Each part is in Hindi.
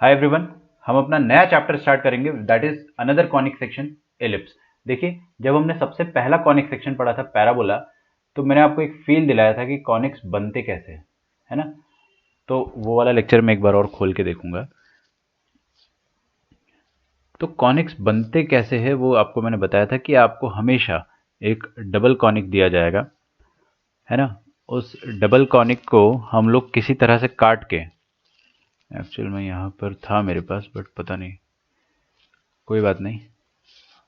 हाय एवरीवन, हम अपना नया चैप्टर स्टार्ट करेंगे, that is another conic section ellipse. देखिए, जब हमने सबसे पहला कॉनिक सेक्शन पढ़ा था पैराबोला, तो मैंने आपको एक फील दिलाया था कि कॉनिक्स बनते कैसे हैं, है ना। तो वो वाला लेक्चर मैं एक बार और खोल के देखूंगा। तो कॉनिक्स बनते कैसे हैं वो आपको मैंने बताया था कि आपको हमेशा एक डबल कॉनिक दिया जाएगा, है ना। उस डबल कॉनिक को हम लोग किसी तरह से काट के, एक्चुअल में यहाँ पर था मेरे पास बट पता नहीं, कोई बात नहीं,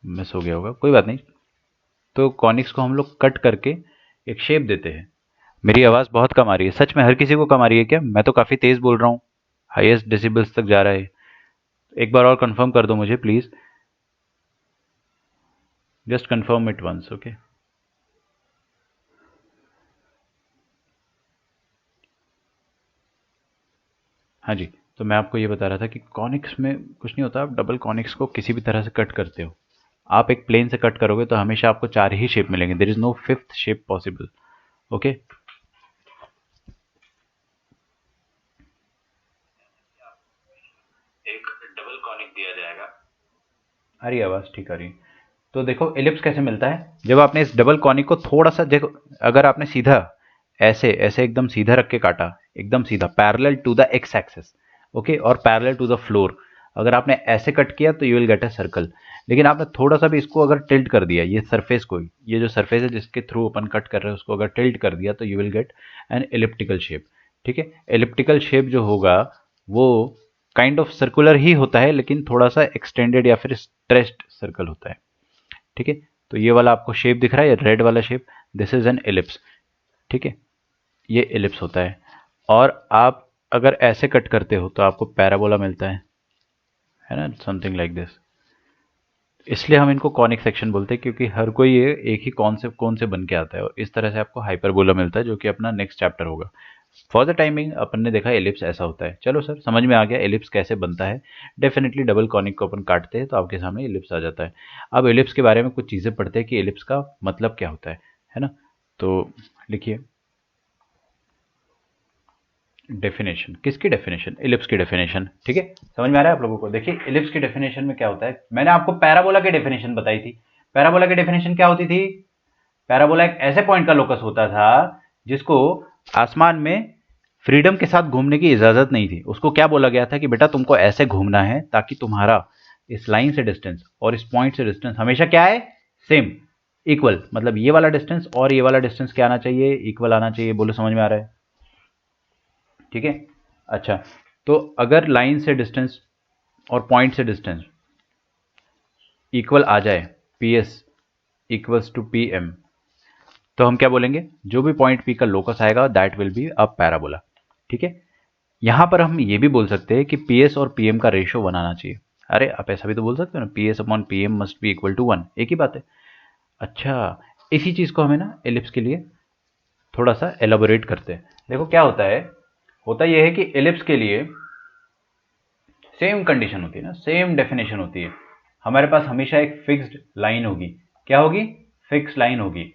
मिस हो गया होगा, कोई बात नहीं। तो कॉनिक्स को हम लोग कट करके एक शेप देते हैं। मेरी आवाज़ बहुत कम आ रही है, सच में हर किसी को कम आ रही है क्या? मैं तो काफ़ी तेज़ बोल रहा हूँ, हाईएस्ट डेसिबल्स तक जा रहा है। एक बार और कंफर्म कर दो मुझे please, just confirm it once, okay. हाँ जी, तो मैं आपको ये बता रहा था कि कॉनिक्स में कुछ नहीं होता, आप डबल कॉनिक्स को किसी भी तरह से कट करते हो। आप एक प्लेन से कट करोगे तो हमेशा आपको 4 ही शेप मिलेंगे, there is no fifth shape possible, okay. एक डबल कॉनिक दिया जाएगा। आ रही है आवाज़? ठीक आ रही है। तो देखो एलिप्स कैसे मिलता है, जब आपने इस डबल कॉनिक को थोड़ा सा देखो, अगर आपने सीधा ऐसे ऐसे एकदम सीधा रख के काटा, एकदम सीधा parallel to the x axis, okay, और पैरेलल टू द फ्लोर, अगर आपने ऐसे कट किया तो you will get a circle. लेकिन आपने थोड़ा सा भी इसको अगर टिल्ट कर दिया, ये सरफेस को, ये जो सरफेस है जिसके थ्रू अपन कट कर रहे हैं उसको अगर टिल्ट कर दिया तो you will get an elliptical shape. ठीक है, एलिप्टिकल शेप जो होगा वो काइंड ऑफ सर्कुलर ही होता है, लेकिन थोड़ा सा एक्सटेंडेड या फिर स्ट्रेच्ड सर्कल होता है। ठीक है, तो ये वाला आपको शेप दिख रहा है, रेड वाला shape, this is an ellipse. ठीक है, ये एलिप्स होता है। और आप अगर ऐसे कट करते हो तो आपको पैराबोला मिलता है ना, समथिंग लाइक दिस। इसलिए हम इनको कॉनिक सेक्शन बोलते हैं, क्योंकि हर कोई ये एक ही कौन से बन के आता है, और इस तरह से आपको हाइपरबोला मिलता है जो कि अपना नेक्स्ट चैप्टर होगा। फॉर द टाइमिंग अपन ने देखा एलिप्स ऐसा होता है। चलो सर, समझ में आ गया एलिप्स कैसे बनता है। डेफिनेटली डबल कॉनिक को अपन काटते हैं तो आपके सामने एलिप्स आ जाता है। अब एलिप्स के बारे में कुछ चीज़ें पढ़ते हैं कि एलिप्स का मतलब क्या होता है ना। तो लिखिए, डेफिनेशन, किसकी डेफिनेशन? एलिप्स की डेफिनेशन। ठीक है, समझ में आ रहा है आप लोगों को? देखिए एलिप्स की डेफिनेशन में क्या होता है, मैंने आपको पैराबोला की डेफिनेशन बताई थी। पैराबोला की डेफिनेशन क्या होती थी? पैराबोला एक ऐसे पॉइंट का लोकस होता था जिसको आसमान में फ्रीडम के साथ घूमने की इजाजत नहीं थी। उसको क्या बोला गया था कि बेटा तुमको ऐसे घूमना है ताकि तुम्हारा इस लाइन से डिस्टेंस और इस पॉइंट से डिस्टेंस हमेशा क्या है? Same, equal. मतलब ये वाला डिस्टेंस और ये वाला डिस्टेंस क्या आना चाहिए? इक्वल आना चाहिए। बोलो, समझ में आ रहा है? ठीक है, अच्छा। तो अगर लाइन से डिस्टेंस और पॉइंट से डिस्टेंस इक्वल आ जाए, P S equals to P M, तो हम क्या बोलेंगे? जो भी पॉइंट पी का लोकस आएगा that will be a parabola. ठीक है, यहां पर हम ये भी बोल सकते हैं कि पी एस और पी एम का रेशियो बनाना चाहिए। अरे आप ऐसा भी तो बोल सकते हो ना, P S upon P M must be equal to 1, एक ही बात है। अच्छा, इसी चीज को हमें ना एलिप्स के लिए थोड़ा सा एलाबोरेट करते हैं। देखो क्या होता है, होता यह है कि एलिप्स के लिए सेम कंडीशन होती है ना, सेम डेफिनेशन होती है। हमारे पास हमेशा एक फिक्स्ड लाइन होगी। क्या होगी? फिक्स्ड लाइन होगी।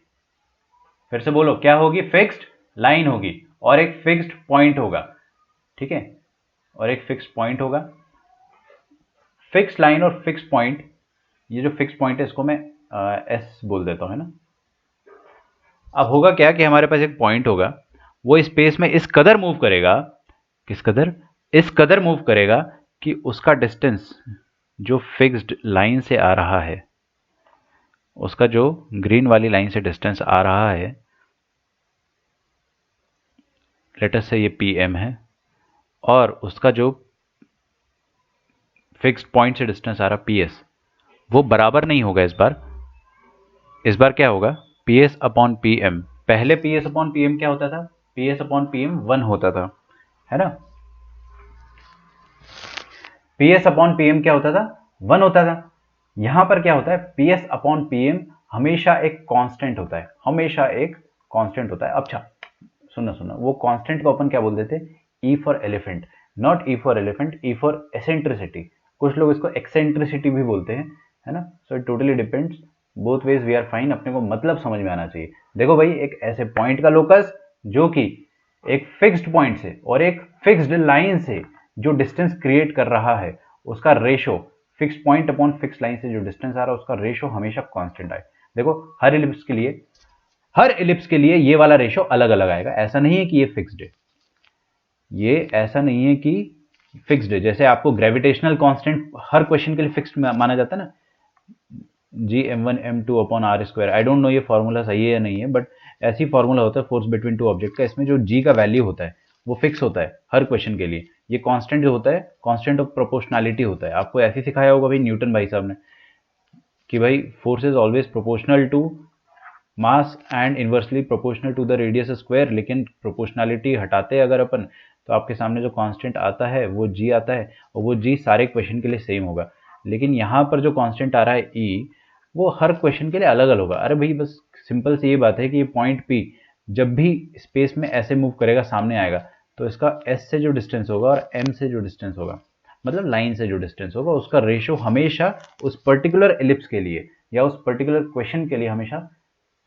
फिर से बोलो, क्या होगी? फिक्स्ड लाइन होगी, और एक फिक्स्ड पॉइंट होगा। ठीक है, और एक फिक्स्ड पॉइंट होगा। फिक्स्ड लाइन और फिक्स्ड पॉइंट, ये जो फिक्स्ड पॉइंट है इसको मैं एस बोल देता हूं, है ना। अब होगा क्या कि हमारे पास एक पॉइंट होगा, वो स्पेस में इस कदर मूव करेगा, किस कदर? इस कदर मूव करेगा कि उसका डिस्टेंस जो फिक्स्ड लाइन से आ रहा है, उसका जो ग्रीन वाली लाइन से डिस्टेंस आ रहा है, लेटर से ये पी एम है, और उसका जो फिक्स्ड पॉइंट से डिस्टेंस आ रहा पी एस, वो बराबर नहीं होगा इस बार। इस बार क्या होगा? P S upon P M. पहले P S upon P M क्या होता था? P S upon P M 1 होता था, है ना। P S upon P M क्या होता था? 1 होता था। यहां पर क्या होता है? P S upon P M हमेशा एक कांस्टेंट होता है, हमेशा एक कांस्टेंट होता है। अच्छा सुनो सुनो, वो कांस्टेंट को अपन क्या बोल देते? E for elephant, not E for elephant, E for eccentricity. कुछ लोग इसको एक्सेंट्रिसिटी भी बोलते हैं, है ना। So it totally depends, both ways we are fine, अपने को मतलब समझ में आना चाहिए। देखो भाई, एक ऐसे पॉइंट का लोकस जो कि एक फिक्स्ड पॉइंट से और एक फिक्स्ड लाइन से जो डिस्टेंस क्रिएट कर रहा है उसका ratio fix point upon fix line से जो डिस्टेंस आ रहा है उसका रेशो हमेशा कांस्टेंट आए। देखो हर इलिप्स के लिए ये वाला रेशो अलग अलग आएगा, ऐसा नहीं है कि ये फिक्स्ड है, ये ऐसा नहीं है कि फिक्स्ड है। जैसे आपको ग्रेविटेशनल कांस्टेंट हर क्वेश्चन के लिए फिक्स्ड माना जाता है ना, Gm1m2 upon R square. I don't know ये फॉर्मूला सही है या नहीं है, बट ऐसी फॉर्मूला होता है फोर्स बिटवीन टू ऑब्जेक्ट का। इसमें जो g का वैल्यू होता है वो फिक्स होता है हर क्वेश्चन के लिए। ये कांस्टेंट जो होता है कांस्टेंट ऑफ प्रोपोर्शनैलिटी होता है। आपको ऐसे सिखाया होगा भाई न्यूटन भाई साहब ने कि भाई force is always proportional to mass and inversely proportional to the radius square. लेकिन प्रोपोर्शनैलिटी हटाते अगर अपन तो आपके सामने जो कांस्टेंट आता है वो g आता है, और वो g सारे क्वेश्चन के लिए सेम होगा। लेकिन यहाँ पर जो कांस्टेंट आ रहा है e, वो हर क्वेश्चन के लिए अलग अलग होगा। अरे भाई बस सिंपल सी ये बात है कि ये पॉइंट p जब भी स्पेस में ऐसे मूव करेगा सामने आएगा तो इसका s से जो डिस्टेंस होगा और m से जो डिस्टेंस होगा, मतलब लाइन से जो डिस्टेंस होगा, उसका रेशो हमेशा उस पर्टिकुलर एलिप्स के लिए या उस पर्टिकुलर क्वेश्चन के लिए हमेशा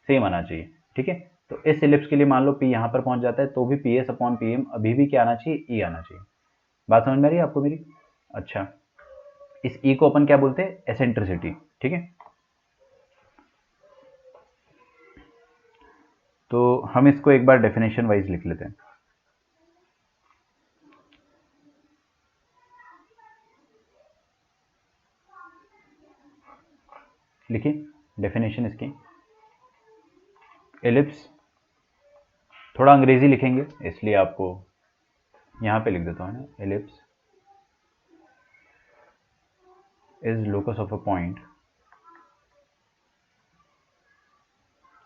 सेम आना चाहिए। ठीक है, तो इस इलिप्स के लिए मान लो p यहाँ पर पहुंच जाता है तो भी PS अपॉन PM अभी भी क्या आना चाहिए, e आना चाहिए। बात समझ में आ रही है आपको मेरी? अच्छा, इस e को अपन क्या बोलते हैं, एसेंट्रिसिटी। ठीक है, तो हम इसको एक बार डेफिनेशन वाइज लिख लेते हैं। लिखिए डेफिनेशन इसकी, एलिप्स थोड़ा अंग्रेजी लिखेंगे इसलिए आपको यहाँ पे लिख देता हूँ ना, ellipse is locus of a point.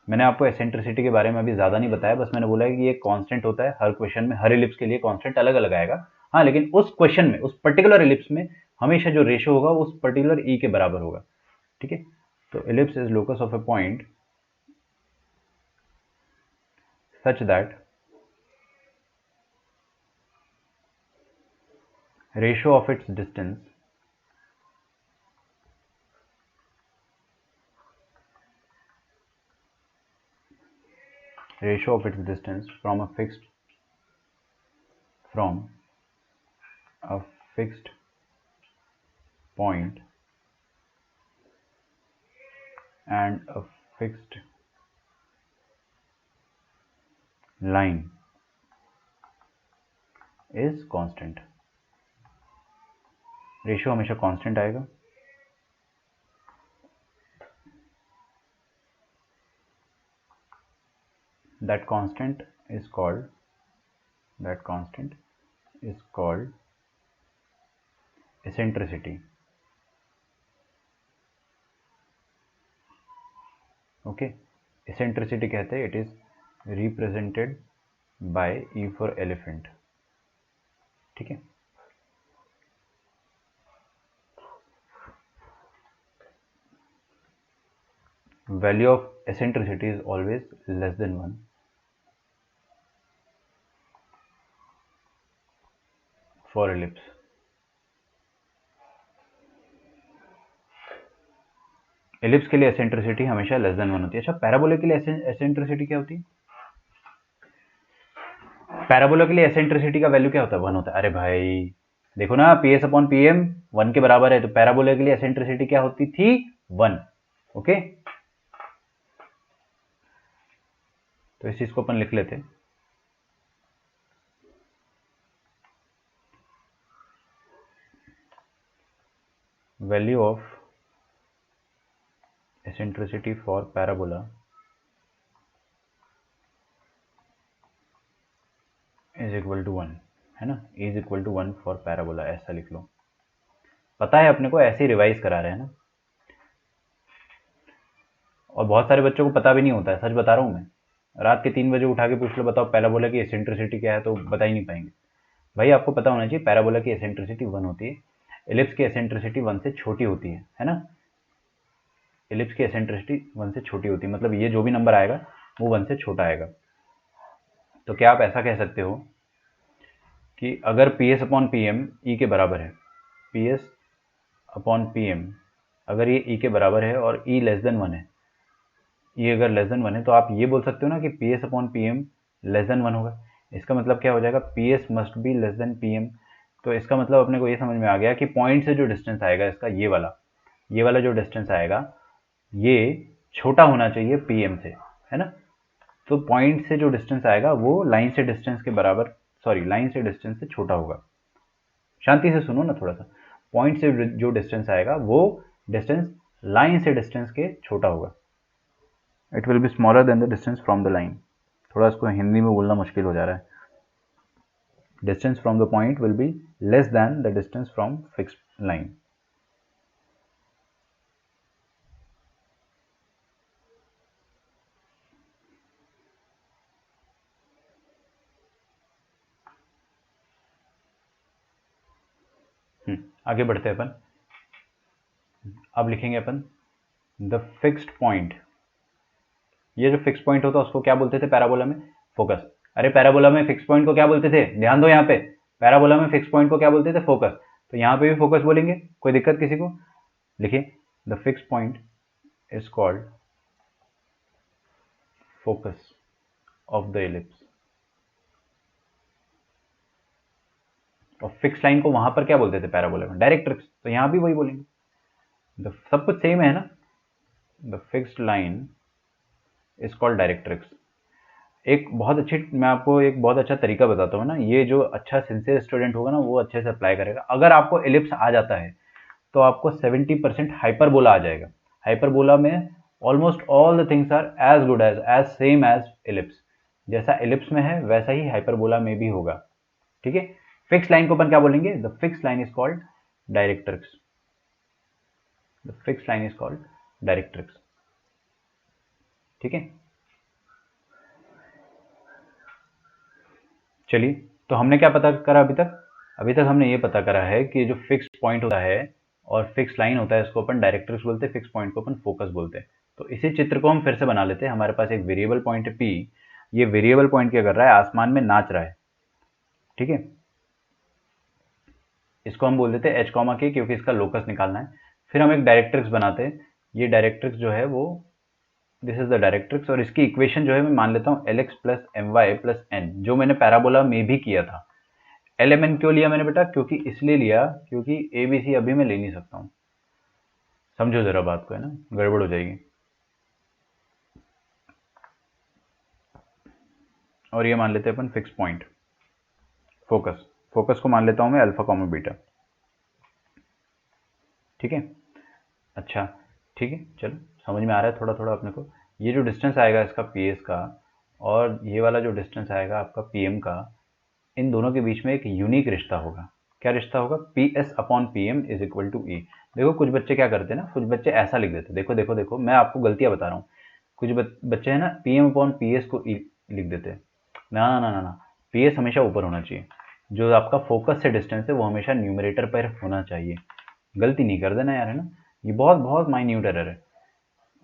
मैंने आपको एसेंट्रिसिटी के बारे में अभी ज़्यादा नहीं बताया, बस मैंने बोला है कि ये कांस्टेंट होता है हर क्वेश्चन में, हर इलिप्स के लिए कांस्टेंट अलग अलग आएगा। हाँ, लेकिन उस क्वेश्चन में उस पर्टिकुलर इलिप्स में हमेशा जो रेशो होगा उस पर्टिकुलर ई के बराबर होगा। ठीक है, तो ellipse is locus of A point such that ratio of its distance from a fixed point and a fixed line is constant। Ratio हमेशा कांस्टेंट आएगा। that constant is called eccentricity। Okay, eccentricity कहते हैं it is represented by E for elephant. ठीक है, value of eccentricity is always less than 1 for ellipse. Ellipse के लिए एसेंट्रिसिटी हमेशा लेस देन 1 होती है। अच्छा, पैराबोला के लिए एसेंट्रिसिटी क्या होती है? पैराबोला के लिए एसेंट्रिसिटी का वैल्यू क्या होता है? 1 होता है। अरे भाई देखो ना, PS अपॉन PM 1 के बराबर है, तो पैराबोला के लिए एसेंट्रिसिटी क्या होती थी? 1। ओके, तो इस चीज को अपन लिख लेते हैं। Value of eccentricity for parabola is equal to 1, है ना, is equal to 1 for parabola, ऐसा लिख लो। पता है अपने को, ऐसे ही रिवाइज करा रहे हैं ना, और बहुत सारे बच्चों को पता भी नहीं होता है, सच बता रहा हूँ मैं। रात के 3 बजे उठा के पूछ लो बताओ पैराबोला की एसेंट्रिसिटी क्या है, तो बता ही नहीं पाएंगे। भाई आपको पता होना चाहिए पैराबोला की एसेंट्रिसिटी 1 होती है, एलिप्स की एसेंट्रिसिटी 1 से छोटी होती है ना। एलिप्स की एसेंट्रिसिटी 1 से छोटी होती है, मतलब ये जो भी नंबर आएगा वो 1 से छोटा आएगा। तो क्या आप ऐसा कह सकते हो कि अगर PS अपॉन PM E के बराबर है, PS अपॉन PM अगर ये E के बराबर है और E लेस देन 1 है, E अगर लेस देन 1 है, तो आप ये बोल सकते हो ना कि PS upon PM less than 1 होगा। इसका मतलब क्या हो जाएगा, PS must be less than PM। तो इसका मतलब अपने को ये समझ में आ गया कि पॉइंट से जो डिस्टेंस आएगा इसका ये वाला जो डिस्टेंस आएगा ये छोटा होना चाहिए पीएम से, है ना। तो पॉइंट से जो डिस्टेंस आएगा वो लाइन से डिस्टेंस के बराबर, सॉरी लाइन से डिस्टेंस से छोटा होगा। शांति से सुनो ना थोड़ा सा। पॉइंट से जो डिस्टेंस आएगा वो डिस्टेंस लाइन से डिस्टेंस के छोटा होगा। It will be smaller than the distance from the line. थोड़ा इसको हिंदी में बोलना मुश्किल हो जा रहा है। Distance from the point will be less than the distance from fixed line. आगे बढ़ते हैं अपन। अब लिखेंगे अपन द फिक्स्ड पॉइंट। ये जो फिक्स पॉइंट होता है उसको क्या बोलते थे पैराबोला में? फोकस। अरे पैराबोला में फिक्स पॉइंट को क्या बोलते थे? ध्यान दो यहाँ पे, पैराबोला में फिक्स पॉइंट को क्या बोलते थे? फोकस। तो यहाँ पे भी फोकस बोलेंगे, कोई दिक्कत किसी को? लिखिए the fix point is called focus of the ellipse. और फिक्स लाइन को वहां पर क्या बोलते थे पैराबोला में? डायरेक्ट्रिक्स। तो यहाँ भी वही बोलेंगे, सब कुछ सेम है ना। The fixed line is called directrix. एक बहुत अच्छी, मैं आपको एक बहुत अच्छा तरीका बताता हूँ ना, ये जो अच्छा सिंसियर स्टूडेंट होगा ना वो अच्छे से अप्लाई करेगा। अगर आपको एलिप्स आ जाता है तो आपको 70% हाइपरबोला आ जाएगा। हाइपरबोला में almost all the things are as good as same as ellipse. जैसा एलिप्स में है वैसा ही हाइपरबोला में भी होगा, ठीक है। फिक्स लाइन को अपन क्या बोलेंगे? The fix line is called directrix. The fix line is called directrix, ठीक है। चलिए, तो हमने क्या पता करा अभी तक? अभी तक हमने ये पता करा है कि जो फिक्स पॉइंट होता है और फिक्स लाइन होता है इसको अपन डायरेक्ट्रिक्स बोलते हैं, फिक्स पॉइंट को अपन फोकस बोलते हैं। तो इसी चित्र को हम फिर से बना लेते हैं। हमारे पास एक वेरिएबल पॉइंट है P। ये वेरिएबल पॉइंट क्या कर रहा है? आसमान में नाच रहा है, ठीक है। इसको हम बोल देते हैं H, क्योंकि इसका लोकस निकालना है। फिर हम एक डायरेक्ट्रिक्स बनाते हैं। ये डायरेक्ट्रिक्स जो है वो, दिस इज द डायरेक्ट्रिक्स, और इसकी इक्वेशन जो है मैं मान लेता हूँ Lx plus My plus n, जो मैंने पैराबोला में भी किया था। LMN क्यों लिया मैंने बेटा? क्योंकि इसलिए लिया क्योंकि ABC अभी मैं ले नहीं सकता हूँ। समझो जरा बात को, है ना, गड़बड़ हो जाएगी। और ये मान लेते हैं अपन फिक्स पॉइंट फोकस। फोकस को मान लेता हूँ मैं अल्फा कॉमा बीटा, ठीक है। अच्छा, ठीक है, चलो समझ में आ रहा है थोड़ा थोड़ा अपने को। ये जो डिस्टेंस आएगा इसका PS का, और ये वाला जो डिस्टेंस आएगा आपका PM का, इन दोनों के बीच में एक यूनिक रिश्ता होगा। क्या रिश्ता होगा? PS/PM is equal to E। देखो कुछ बच्चे क्या करते हैं ना, कुछ बच्चे ऐसा लिख देते हैं। देखो देखो देखो, मैं आपको गलतियां बता रहा हूँ। कुछ बच्चे हैं ना PM/PS को E लिख देते हैं। ना ना ना ना ना, PS हमेशा ऊपर होना चाहिए। जो आपका फोकस से डिस्टेंस है वो हमेशा न्यूमरेटर पर होना चाहिए। गलती नहीं कर देना यार, है ना। ये बहुत बहुत माइन्यूट एरर है।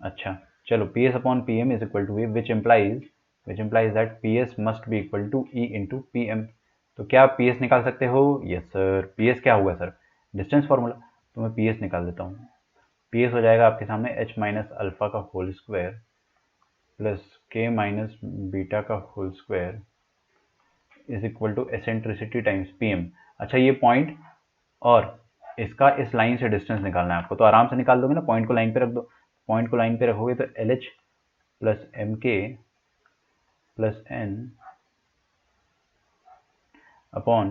अच्छा, चलो PS/PM is equal to E, which implies that PS must be equal to E into PM। तो क्या आप PS निकाल सकते हो? Yes sir. PS क्या होगा सर? Distance formula. तो मैं PS निकाल देता हूँ। PS हो जाएगा आपके सामने H माइनस अल्फा का whole square plus K minus beta का whole square is equal to eccentricity times PM। अच्छा, ये पॉइंट और इसका इस लाइन से डिस्टेंस निकालना है आपको, तो आराम से निकाल दोगे ना। पॉइंट को लाइन पे रख दो। पॉइंट को लाइन पे रखोगे तो LH plus MK plus N upon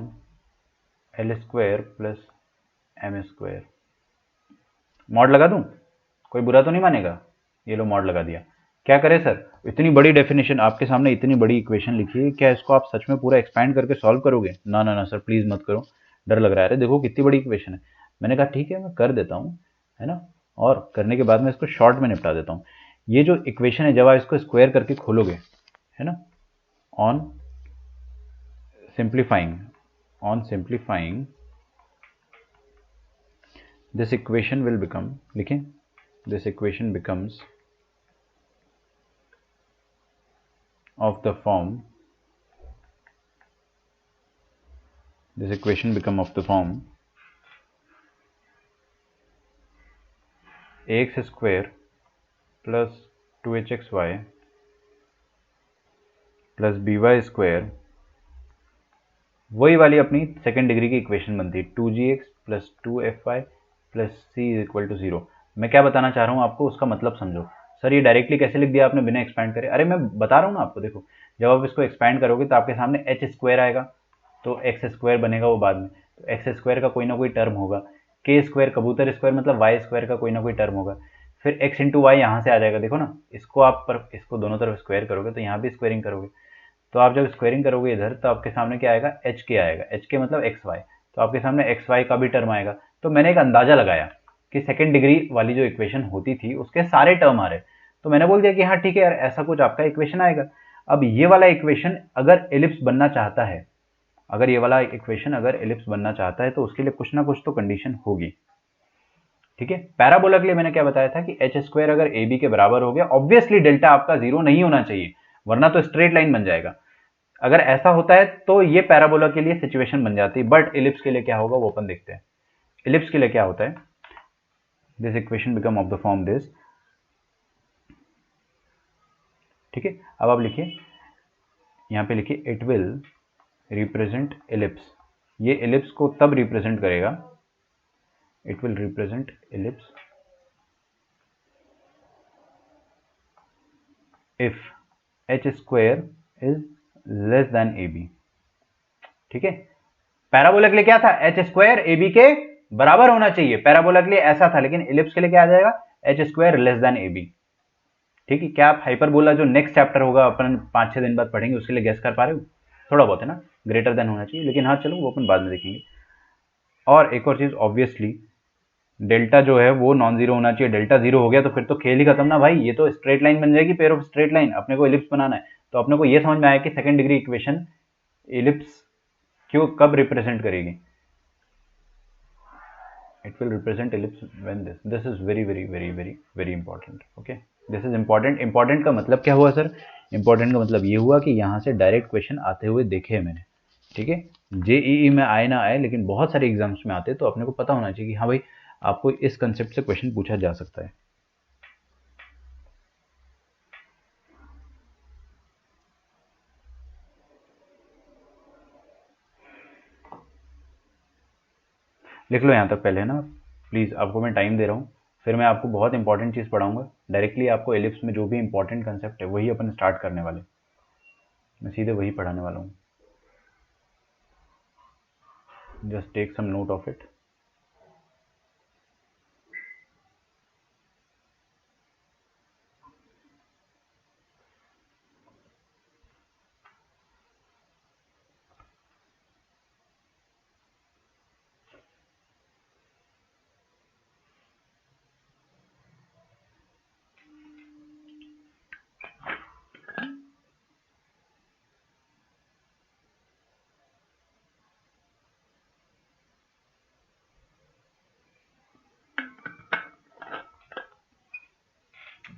L square plus M square. Mod लगा दूं? कोई बुरा तो नहीं मानेगा? ये लो मॉड लगा दिया। क्या करें सर? इतनी बड़ी डेफिनेशन आपके सामने, इतनी बड़ी इक्वेशन लिखी है, क्या इसको आप सच में पूरा एक्सपैंड करके सॉल्व करोगे? ना ना ना सर, प्लीज मत करो, डर लग रहा है। अरे देखो कितनी बड़ी इक्वेशन है। मैंने कहा ठीक है मैं कर देता हूँ, है ना। और करने के बाद में इसको शॉर्ट में निपटा देता हूँ। ये जो इक्वेशन है जब आप इसको स्क्वायर करके खोलोगे, है ना, on simplifying this equation will become, लिखें, this equation becomes of the form, this equation become of the form ax square plus 2hxy plus by square वही वाली अपनी सेकेंड डिग्री की इक्वेशन बनती है 2gx plus 2fy plus C is equal to 0। मैं क्या बताना चाह रहा हूँ आपको, उसका मतलब समझो। सर ये डायरेक्टली कैसे लिख दिया आपने बिना एक्सपैंड करे? अरे मैं बता रहा हूँ ना आपको, देखो जब आप इसको एक्सपैंड करोगे तो आपके सामने एच स्क्वायर आएगा, तो एक्स स्क्वायर बनेगा वो बाद में, तो एक्स स्क्वायर का कोई ना कोई टर्म होगा, के स्क्वायर कबूतर स्क्वायर मतलब वाई स्क्वायर का कोई ना कोई टर्म होगा, फिर एक्स इंटू वाई यहाँ से आ जाएगा। देखो ना, इसको आप पर इसको दोनों तरफ स्क्वायर करोगे तो यहाँ भी स्क्वायरिंग करोगे, तो आप जब स्क्वायरिंग करोगे इधर तो आपके सामने क्या आएगा, एच के आएगा, एच के मतलब एक्स वाई, तो आपके सामने एक्स वाई का भी टर्म आएगा। तो मैंने एक अंदाजा लगाया कि सेकेंड डिग्री वाली जो इक्वेशन होती थी उसके सारे टर्म आ रहे, तो मैंने बोल दिया कि हाँ ठीक है यार, ऐसा कुछ आपका इक्वेशन आएगा। अब ये वाला इक्वेशन अगर एलिप्स बनना चाहता है, अगर ये वाला इक्वेशन अगर एलिप्स बनना चाहता है तो उसके लिए कुछ ना कुछ तो कंडीशन होगी, ठीक है। पैराबोला के लिए मैंने क्या बताया था कि एच स्क्वायर अगर ए बी के बराबर हो गया, ऑब्वियसली डेल्टा आपका जीरो नहीं होना चाहिए, वरना तो स्ट्रेट लाइन बन जाएगा। अगर ऐसा होता है तो ये पैराबोला के लिए सिचुएशन बन जाती है, बट इलिप्स के लिए क्या होगा वो अपन देखते हैं। इलिप्स के लिए क्या होता है, this equation become of the form this, ठीक है। अब आप लिखिए, यहां पे लिखिए इट विल रिप्रेजेंट इलिप्स। ये इलिप्स को तब रिप्रेजेंट करेगा, it will represent ellipse if H square is less than A B, ठीक है। पैराबोला के लिए क्या था, एच स्क्वायर ए बी के बराबर होना चाहिए, पैराबोला के लिए ऐसा था, लेकिन इलिप्स के लिए क्या आ जाएगा, H square less than A B, ठीक है। क्या आप हाइपरबोला जो नेक्स्ट चैप्टर होगा अपन 5-6 दिन बाद पढ़ेंगे उसके लिए गैस कर पा रहे हो? थोड़ा बहुत है ना, ग्रेटर देन होना चाहिए, लेकिन हाँ चलो वो अपन बाद में देखेंगे। और एक और चीज, ऑब्वियसली डेल्टा जो है वो नॉन जीरो होना चाहिए, डेल्टा जीरो हो गया तो फिर तो खेल ही खत्म ना भाई, ये तो स्ट्रेट लाइन बन जाएगी, पेयर ऑफ स्ट्रेट लाइन। अपने को इलिप्स बनाना है तो अपने को ये समझ में आया कि सेकंड डिग्री इक्वेशन इलिप्स क्यों कब रिप्रेजेंट करेगी, it will represent ellipse when this is very important, okay, this is important। important का मतलब क्या हुआ सर, important का मतलब ये हुआ कि यहाँ से डायरेक्ट क्वेश्चन आते हुए देखे हैं मैंने, ठीक है। जेईई में आए ना आए लेकिन बहुत सारे एग्जाम्स में आते, तो अपने को पता होना चाहिए कि हाँ भाई आपको इस कंसेप्ट से क्वेश्चन पूछा जा सकता है। लिख लो यहाँ तक पहले ना प्लीज़, आपको मैं टाइम दे रहा हूँ, फिर मैं आपको बहुत इंपॉर्टेंट चीज़ पढ़ाऊंगा डायरेक्टली। आपको एलिप्स में जो भी इंपॉर्टेंट कंसेप्ट है वही अपन स्टार्ट करने वाले, मैं सीधे वही पढ़ाने वाला हूँ। Just take some note of it.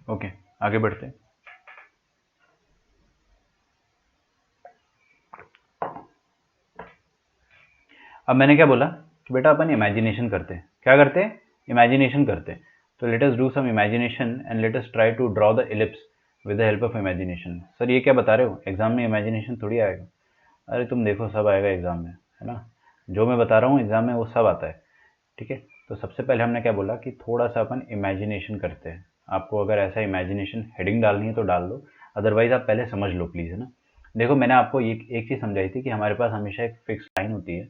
Okay, आगे बढ़ते हैं। अब मैंने क्या बोला कि बेटा अपन इमेजिनेशन करते हैं, क्या करते हैं, इमेजिनेशन करते हैं। तो let us do some imagination and let us try to draw the ellipse with the help of imagination. Sir ये क्या बता रहे हो, एग्जाम में इमेजिनेशन थोड़ी आएगा? अरे तुम देखो सब आएगा एग्जाम में, है ना, जो मैं बता रहा हूँ एग्जाम में वो सब आता है, ठीक है। तो सबसे पहले हमने क्या बोला कि थोड़ा सा अपन इमेजिनेशन करते हैं। आपको अगर ऐसा इमेजिनेशन हेडिंग डालनी है तो डाल दो, अदरवाइज आप पहले समझ लो प्लीज़, है ना। देखो मैंने आपको एक चीज़ समझाई थी कि हमारे पास हमेशा एक फिक्स लाइन होती है,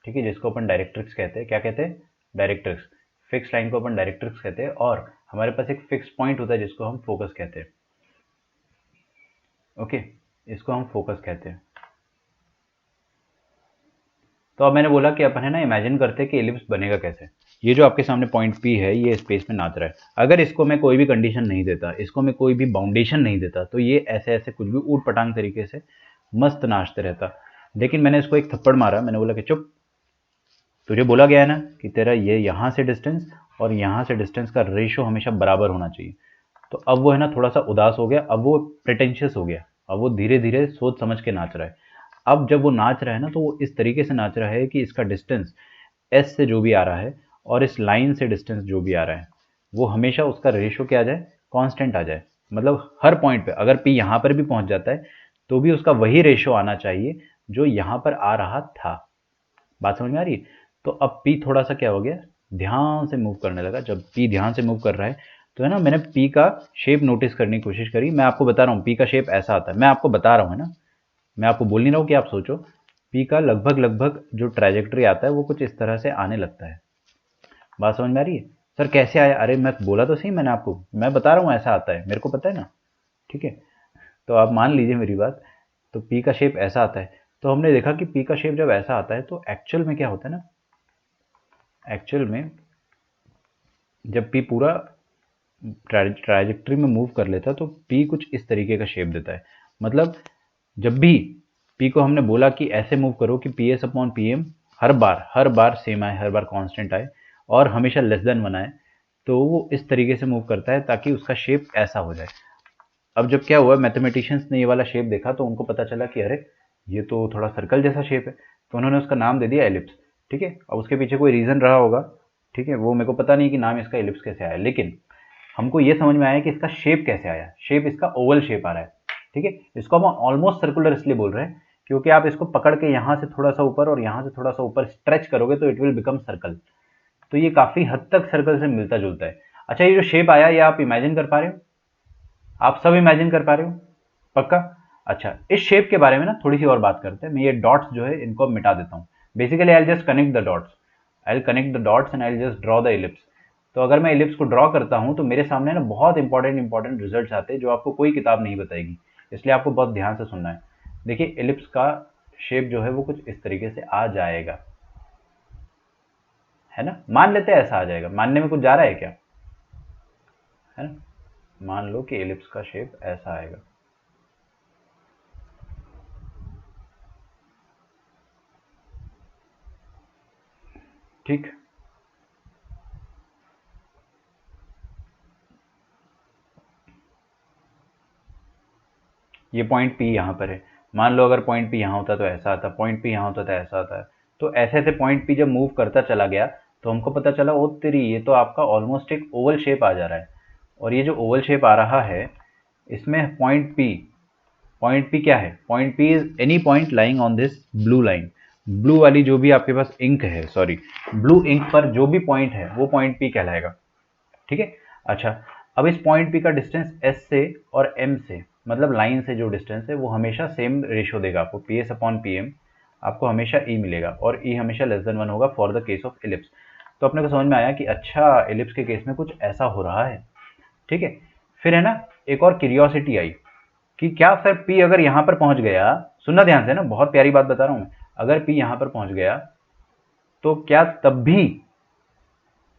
ठीक है, जिसको अपन डायरेक्ट्रिक्स कहते हैं। क्या कहते हैं, डायरेक्ट्रिक्स। फिक्स लाइन को अपन डायरेक्ट्रिक्स कहते हैं, और हमारे पास एक फिक्स पॉइंट होता है जिसको हम फोकस कहते हैं, ओके, इसको हम फोकस कहते हैं। तो अब मैंने बोला कि अपन है ना इमेजिन करते हैं कि एलिप्स बनेगा कैसे। ये जो आपके सामने पॉइंट पी है ये स्पेस में नाच रहा है, अगर इसको मैं कोई भी कंडीशन नहीं देता, इसको मैं कोई भी बाउंडेशन नहीं देता, तो ये ऐसे ऐसे कुछ भी ऊट पटांग तरीके से मस्त नाचते रहता। लेकिन मैंने इसको एक थप्पड़ मारा, मैंने बोला कि चुप, तुझे बोला गया है ना कि तेरा ये यहाँ से डिस्टेंस और यहाँ से डिस्टेंस का रेशो हमेशा बराबर होना चाहिए। तो अब वो है ना थोड़ा सा उदास हो गया, अब वो प्रिटेंशियस हो गया, अब वो धीरे धीरे सोच समझ के नाच रहा है। अब जब वो नाच रहा है ना तो वो इस तरीके से नाच रहा है कि इसका डिस्टेंस एस से जो भी आ रहा है और इस लाइन से डिस्टेंस जो भी आ रहा है वो हमेशा उसका रेशो क्या आ जाए, कांस्टेंट आ जाए। मतलब हर पॉइंट पे अगर पी यहाँ पर भी पहुंच जाता है तो भी उसका वही रेशो आना चाहिए जो यहाँ पर आ रहा था। बात समझ में आ रही है? तो अब P थोड़ा सा क्या हो गया, ध्यान से मूव करने लगा। जब P ध्यान से मूव कर रहा है तो है ना, मैंने P का शेप नोटिस करने की कोशिश करी। मैं आपको बता रहा हूँ P का शेप ऐसा आता है, मैं आपको बता रहा हूँ, है ना, मैं आपको बोल नहीं रहा हूँ कि आप सोचो। P का लगभग लगभग जो ट्रैजेक्टरी आता है वो कुछ इस तरह से आने लगता है। बात समझ में आ रही है? सर कैसे आया? अरे मैं बोला तो सही मैंने आपको, मैं बता रहा हूँ ऐसा आता है, मेरे को पता है ना, ठीक है। तो आप मान लीजिए मेरी बात। तो P का शेप ऐसा आता है। तो हमने देखा कि P का शेप जब ऐसा आता है तो एक्चुअल में क्या होता है ना, एक्चुअल में जब P पूरा ट्राजेक्टरी में मूव कर लेता है तो P कुछ इस तरीके का शेप देता है। मतलब जब भी P को हमने बोला कि ऐसे मूव करो कि PS अपॉन PM हर बार सेम आए, हर बार कांस्टेंट आए और हमेशा लेस देन 1 आए, तो वो इस तरीके से मूव करता है ताकि उसका शेप ऐसा हो जाए। अब जब क्या हुआ, मैथमेटिशियंस ने ये वाला शेप देखा तो उनको पता चला कि अरे ये तो थोड़ा सर्कल जैसा शेप है, तो उन्होंने उसका नाम दे दिया एलिप्स। ठीक है, अब उसके पीछे कोई रीज़न रहा होगा, ठीक है, वो मेरे को पता नहीं कि नाम इसका एलिप्स कैसे आया, लेकिन हमको ये समझ में आया कि इसका शेप कैसे आया। शेप इसका ओवल शेप आ रहा है, ठीक है। इसको हम ऑलमोस्ट सर्कुलर इसलिए बोल रहे हैं क्योंकि आप इसको पकड़ के यहाँ से थोड़ा सा ऊपर और यहाँ से थोड़ा सा ऊपर स्ट्रेच करोगे तो इट विल बिकम सर्कल। तो ये काफ़ी हद तक सर्कल से मिलता जुलता है। अच्छा, ये जो शेप आया ये आप इमेजिन कर पा रहे हो? आप सब इमेजिन कर पा रहे हो? पक्का? अच्छा, इस शेप के बारे में ना थोड़ी सी और बात करते हैं। मैं ये डॉट्स जो है इनको मिटा देता हूँ। Basically I just connect the dots, I connect the dots and I just draw the ellipse. तो अगर मैं इलिप्स को ड्रॉ करता हूँ तो मेरे सामने ना बहुत इंपॉर्टेंट रिजल्ट्स आते हैं जो आपको कोई किताब नहीं बताएगी, इसलिए आपको बहुत ध्यान से सुनना है। देखिए, इलिप्स का शेप जो है वो कुछ इस तरीके से आ जाएगा, है ना। मान लेते हैं ऐसा आ जाएगा, मानने में कुछ जा रहा है क्या, है ना। मान लो कि इलिप्स का शेप ऐसा आएगा। ठीक, ये पॉइंट P यहाँ पर है। मान लो अगर पॉइंट P यहाँ होता तो ऐसा आता, पॉइंट P यहाँ होता तो ऐसा आता है। तो ऐसे ऐसे पॉइंट P जब मूव करता चला गया तो हमको पता चला ओ तेरी, ये तो आपका ऑलमोस्ट एक ओवल शेप आ जा रहा है। और ये जो ओवल शेप आ रहा है इसमें पॉइंट P क्या है? Point P is any point lying on this blue line. Blue वाली जो भी आपके पास इंक है, सॉरी, ब्लू इंक पर जो भी पॉइंट है वो पॉइंट P कहलाएगा, ठीक है। अच्छा, अब इस पॉइंट P का डिस्टेंस S से और M से, मतलब लाइन से जो डिस्टेंस है वो हमेशा सेम रेशियो देगा आपको, PS अपॉन PM आपको हमेशा E मिलेगा और E हमेशा लेस देन 1 होगा for the case of ellipse. तो अपने को समझ में आया कि अच्छा इलिप्स के केस में कुछ ऐसा हो रहा है, ठीक है। फिर है ना, एक और क्यूरियोसिटी आई कि क्या सर P अगर यहाँ पर पहुंच गया, सुनना ध्यान से ना, बहुत प्यारी बात बता रहा हूँ मैं, अगर P यहाँ पर पहुंच गया तो क्या तब भी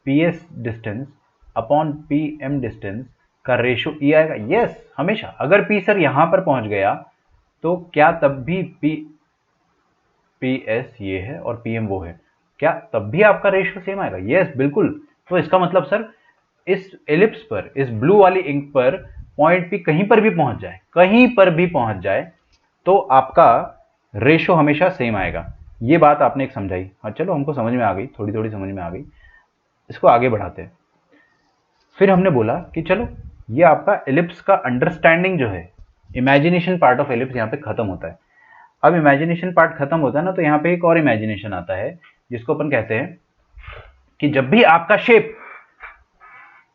PS distance upon PM distance का रेशियो E आएगा? यस, हमेशा। अगर P सर यहाँ पर पहुंच गया तो क्या तब भी PS ये है और PM वो है, क्या तब भी आपका रेशियो सेम आएगा? यस, बिल्कुल। तो इसका मतलब सर इस एलिप्स पर, इस ब्लू वाली इंक पर पॉइंट P कहीं पर भी पहुंच जाए, कहीं पर भी पहुंच जाए, तो आपका रेशियो हमेशा सेम आएगा। ये बात आपने एक समझाई। हाँ चलो, हमको समझ में आ गई, थोड़ी थोड़ी समझ में आ गई। इसको आगे बढ़ाते हैं। फिर हमने बोला कि चलो ये आपका एलिप्स का अंडरस्टैंडिंग जो है, इमेजिनेशन पार्ट ऑफ एलिप्स यहाँ पे खत्म होता है। अब इमेजिनेशन पार्ट खत्म होता है ना, तो यहाँ पे एक और इमेजिनेशन आता है जिसको अपन कहते हैं कि जब भी आपका शेप,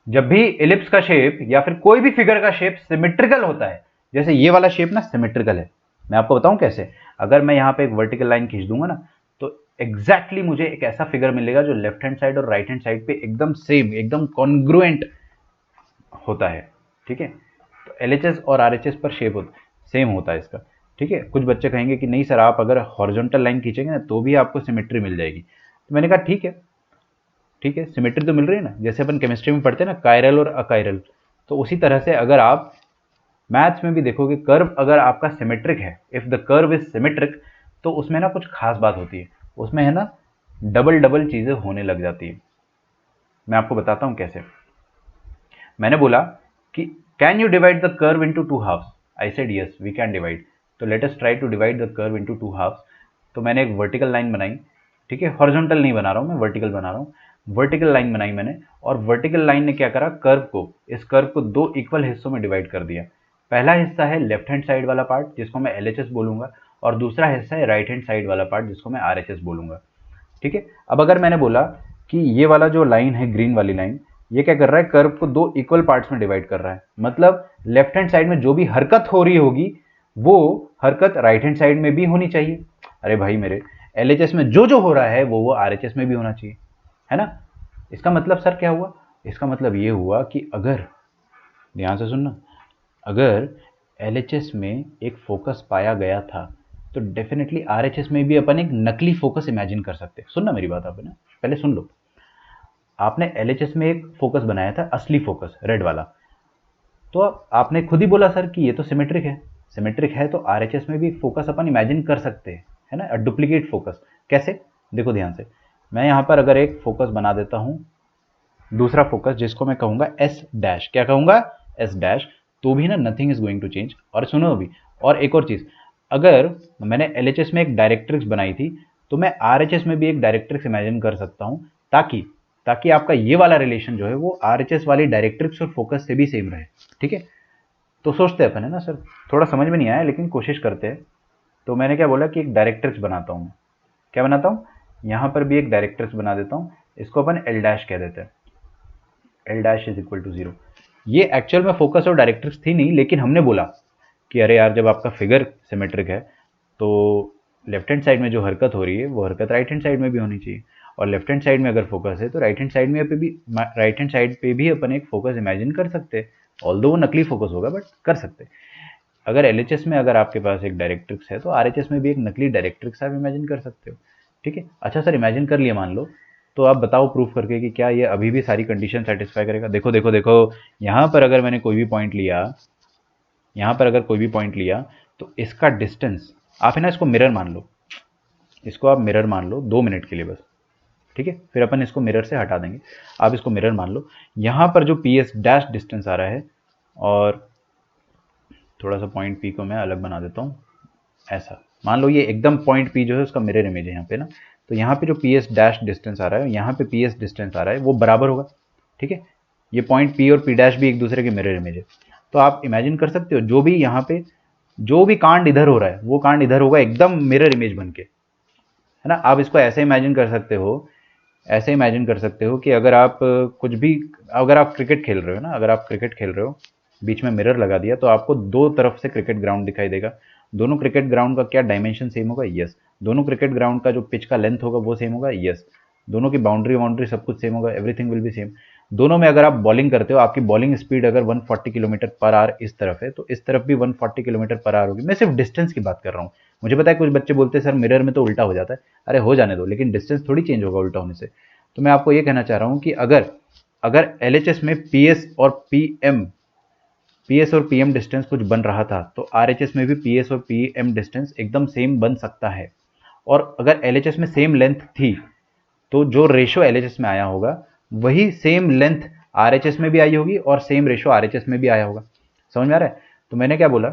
जब भी एलिप्स का शेप या फिर कोई भी फिगर का शेप सिमेट्रिकल होता है, जैसे ये वाला शेप ना सिमेट्रिकल है, मैं आपको बताऊं कैसे। अगर मैं यहाँ पे एक वर्टिकल लाइन खींच दूंगा ना तो एग्जैक्टली मुझे एक ऐसा फिगर मिलेगा जो लेफ्ट हैंड साइड और राइट हैंड साइड पे एकदम सेम, एकदम कॉन्ग्रुएंट होता है, ठीक है। तो LHS और RHS पर शेप सेम होता है इसका, ठीक है। कुछ बच्चे कहेंगे कि नहीं सर, आप अगर हॉरिजॉन्टल लाइन खींचेंगे ना तो भी आपको सिमेट्री मिल जाएगी। तो मैंने कहा ठीक है, ठीक है, सिमेट्री तो मिल रही है ना, जैसे अपन केमिस्ट्री में पढ़ते हैं ना कायरल और अकायरल, तो उसी तरह से अगर आप मैथ्स में भी देखोगे, कर्व अगर आपका सिमेट्रिक है, if the curve is symmetric, तो उसमें ना कुछ खास बात होती है, उसमें है ना डबल डबल चीजें होने लग जाती है। मैं आपको बताता हूं कैसे। मैंने बोला कि can you divide the curve into two halves? I said yes we can divide. तो let us try to divide the curve into two halves. तो मैंने एक वर्टिकल लाइन बनाई, ठीक है, हॉरिजॉन्टल नहीं बना रहा हूं मैं, वर्टिकल बना रहा हूं। वर्टिकल लाइन बनाई मैंने, और वर्टिकल लाइन ने क्या करा, कर्व को, इस कर्व को दो इक्वल हिस्सों में डिवाइड कर दिया। पहला हिस्सा है लेफ्ट हैंड साइड वाला पार्ट जिसको मैं LHS बोलूंगा, और दूसरा हिस्सा है राइट हैंड साइड वाला पार्ट जिसको मैं RHS बोलूंगा। ठीक है, अब अगर मैंने बोला कि ये वाला जो लाइन है ग्रीन वाली लाइन, ये क्या कर रहा है, कर्व को दो इक्वल पार्ट्स में डिवाइड कर रहा है, मतलब लेफ्ट हैंड साइड में जो भी हरकत हो रही होगी वो हरकत राइट हैंड साइड में भी होनी चाहिए। अरे भाई मेरे, LHS में जो जो हो रहा है वो RHS में भी होना चाहिए, है ना। इसका मतलब सर क्या हुआ, इसका मतलब ये हुआ कि अगर, ध्यान से सुनना, अगर LHS में एक फोकस पाया गया था तो डेफिनेटली RHS में भी अपन एक नकली फोकस इमेजिन कर सकते हैं। सुनना मेरी बात, आपने पहले सुन लो। आपने LHS में एक फोकस बनाया था, असली फोकस रेड वाला, तो आपने खुद ही बोला सर कि ये तो सिमेट्रिक है, सिमेट्रिक है तो RHS में भी फोकस अपन इमेजिन कर सकते हैं, है ना, डुप्लीकेट फोकस। कैसे, देखो ध्यान से, मैं यहाँ पर अगर एक फोकस बना देता हूँ, दूसरा फोकस जिसको मैं कहूँगा S डैश, क्या कहूँगा, S डैश, तो भी ना nothing is going to change. और सुनो अभी, और एक और चीज़, अगर मैंने LHS में एक डायरेक्ट्रिक्स बनाई थी तो मैं RHS में भी एक डायरेक्ट्रिक्स इमेजिन कर सकता हूँ, ताकि ताकि आपका ये वाला रिलेशन जो है वो RHS वाली डायरेक्ट्रिक्स और फोकस से भी सेम रहे। ठीक है, तो सोचते हैं अपन, है ना सर, थोड़ा समझ में नहीं आया लेकिन कोशिश करते हैं। तो मैंने क्या बोला कि एक डायरेक्ट्रिक्स बनाता हूँ, क्या बनाता हूँ, यहाँ पर भी एक डायरेक्ट्रिक्स बना देता हूँ, इसको अपन L डैश कह देते हैं, L dash is equal to 0। ये एक्चुअल में फोकस और डायरेक्ट्रिक्स थी नहीं, लेकिन हमने बोला कि अरे यार, जब आपका फिगर सिमेट्रिक है तो लेफ्ट हैंड साइड में जो हरकत हो रही है वो हरकत राइट हैंड साइड में भी होनी चाहिए, और लेफ्ट हैंड साइड में अगर फोकस है तो राइट हैंड साइड पे भी अपन एक फोकस इमेजिन कर सकते हैं, ऑल्दो वो नकली फोकस होगा बट कर सकते हैं। अगर LHS में अगर आपके पास एक डायरेक्ट्रिक्स है तो RHS में भी एक नकली डायरेक्ट्रिक्स आप इमेजिन कर सकते हो। ठीक है, अच्छा सर, इमेजिन कर लिया मान लो, तो आप बताओ प्रूफ करके कि क्या ये अभी भी सारी कंडीशन सेटिस्फाई करेगा। देखो देखो देखो, यहाँ पर अगर मैंने कोई भी पॉइंट लिया, यहाँ पर अगर कोई भी पॉइंट लिया तो इसका डिस्टेंस, आप है ना इसको मिरर मान लो, इसको आप मिरर मान लो 2 मिनट के लिए बस। ठीक है, फिर अपन इसको मिरर से हटा देंगे, आप इसको मिरर मान लो। यहाँ पर जो PS डैश डिस्टेंस आ रहा है, और थोड़ा सा पॉइंट P को मैं अलग बना देता हूँ, ऐसा मान लो ये एकदम पॉइंट P जो है उसका मिरर इमेज है यहाँ पे ना, तो यहाँ पे जो PS डैश डिस्टेंस आ रहा है, यहाँ पे PS डिस्टेंस आ रहा है, वो बराबर होगा। ठीक है, ये पॉइंट P और P डैश भी एक दूसरे के मिरर इमेज है। तो आप इमेजिन कर सकते हो जो भी यहाँ पे जो भी कांड इधर हो रहा है वो कांड इधर होगा एकदम मिरर इमेज बन के, है ना। आप इसको ऐसे इमेजिन कर सकते हो, ऐसे इमेजिन कर सकते हो कि अगर आप कुछ भी, अगर आप क्रिकेट खेल रहे हो ना, अगर आप क्रिकेट खेल रहे हो, बीच में मिरर लगा दिया तो आपको दो तरफ से क्रिकेट ग्राउंड दिखाई देगा। दोनों क्रिकेट ग्राउंड का क्या डायमेंशन सेम होगा, यस। दोनों क्रिकेट ग्राउंड का जो पिच का लेंथ होगा वो सेम होगा, यस। दोनों की बाउंड्री सब कुछ सेम होगा, एवरीथिंग विल बी सेम। दोनों में अगर आप बॉलिंग करते हो, आपकी बॉलिंग स्पीड अगर 140 किलोमीटर पर आवर इस तरफ है तो इस तरफ भी 140 किलोमीटर पर आवर होगी। मैं सिर्फ डिस्टेंस की बात कर रहा हूँ। मुझे पता है कुछ बच्चे बोलते हैं सर मिरर में तो उल्टा हो जाता है, अरे हो जाने दो, लेकिन डिस्टेंस थोड़ी चेंज होगा उल्टा होने से। तो मैं आपको ये कहना चाह रहा हूँ कि अगर अगर LHS में PS और PM डिस्टेंस कुछ बन रहा था तो RHS में भी PS और PM डिस्टेंस एकदम सेम बन सकता है। और अगर LHS में सेम लेंथ थी तो जो रेशो LHS में आया होगा वही सेम लेंथ RHS में भी आई होगी और सेम रेशो RHS में भी आया होगा। समझ में आ रहा है। तो मैंने क्या बोला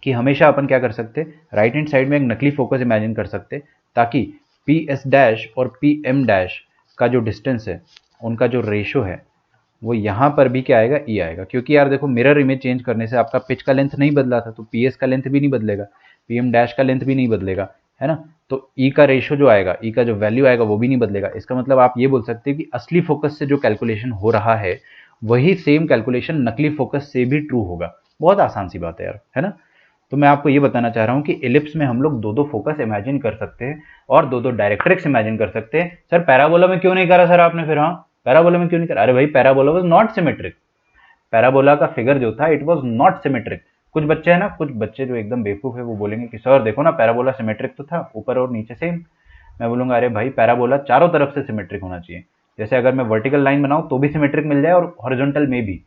कि हमेशा अपन क्या कर सकते, राइट हैंड साइड में एक नकली फोकस इमेजिन कर सकते, ताकि PS डैश और PM डैश का जो डिस्टेंस है, उनका जो रेशो है, वो यहाँ पर भी क्या आएगा, ई आएगा। क्योंकि यार देखो, मिरर इमेज चेंज करने से आपका पिच का लेंथ नहीं बदला था, तो PS का लेंथ भी नहीं बदलेगा, PM डैश का लेंथ भी नहीं बदलेगा, है ना। तो ई का रेशो जो आएगा, ई का जो वैल्यू आएगा वो भी नहीं बदलेगा। इसका मतलब आप ये बोल सकते हैं कि असली फोकस से जो कैलकुलेशन हो रहा है वही सेम कैलकुलेशन नकली फोकस से भी ट्रू होगा। बहुत आसान सी बात है यार, है ना। तो मैं आपको ये बताना चाह रहा हूँ कि इलिप्स में हम लोग दो दो फोकस इमेजिन कर सकते हैं और दो दो डायरेक्ट्रिक्स इमेजिन कर सकते हैं। सर पैराबोला में क्यों नहीं करा सर आपने फिर, हाँ पैराबोला में क्यों नहीं करा, अरे भाई parabola was not symmetric, parabola का फिगर जो था इट वाज नॉट सिमेट्रिक। कुछ बच्चे हैं ना, कुछ बच्चे जो एकदम बेवकूफ है वो बोलेंगे कि सर देखो ना पैराबोला सिमेट्रिक तो था, ऊपर और नीचे सेम। मैं बोलूंगा अरे भाई पैराबोला चारों तरफ से सिमेट्रिक होना चाहिए। जैसे अगर मैं वर्टिकल लाइन बनाऊं तो भी सिमेट्रिक मिल जाए और हॉरिजॉन्टल में भी,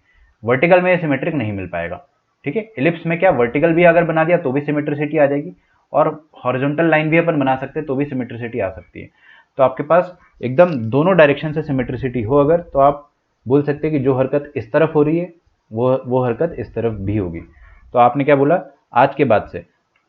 वर्टिकल में सिमेट्रिक नहीं मिल पाएगा। ठीक है, इलिप्स में क्या वर्टिकल भी अगर बना दिया तो भी सिमेट्रिसिटी आ जाएगी और हॉरिजॉन्टल लाइन भी अपन बना सकते हैं तो भी सिमेट्रिसिटी आ सकती है। तो आपके पास एकदम दोनों डायरेक्शन से सिमेट्रिसिटी हो अगर, तो आप बोल सकते हैं कि जो हरकत इस तरफ हो रही है वो हरकत इस तरफ भी होगी। तो आपने क्या बोला, आज के बाद से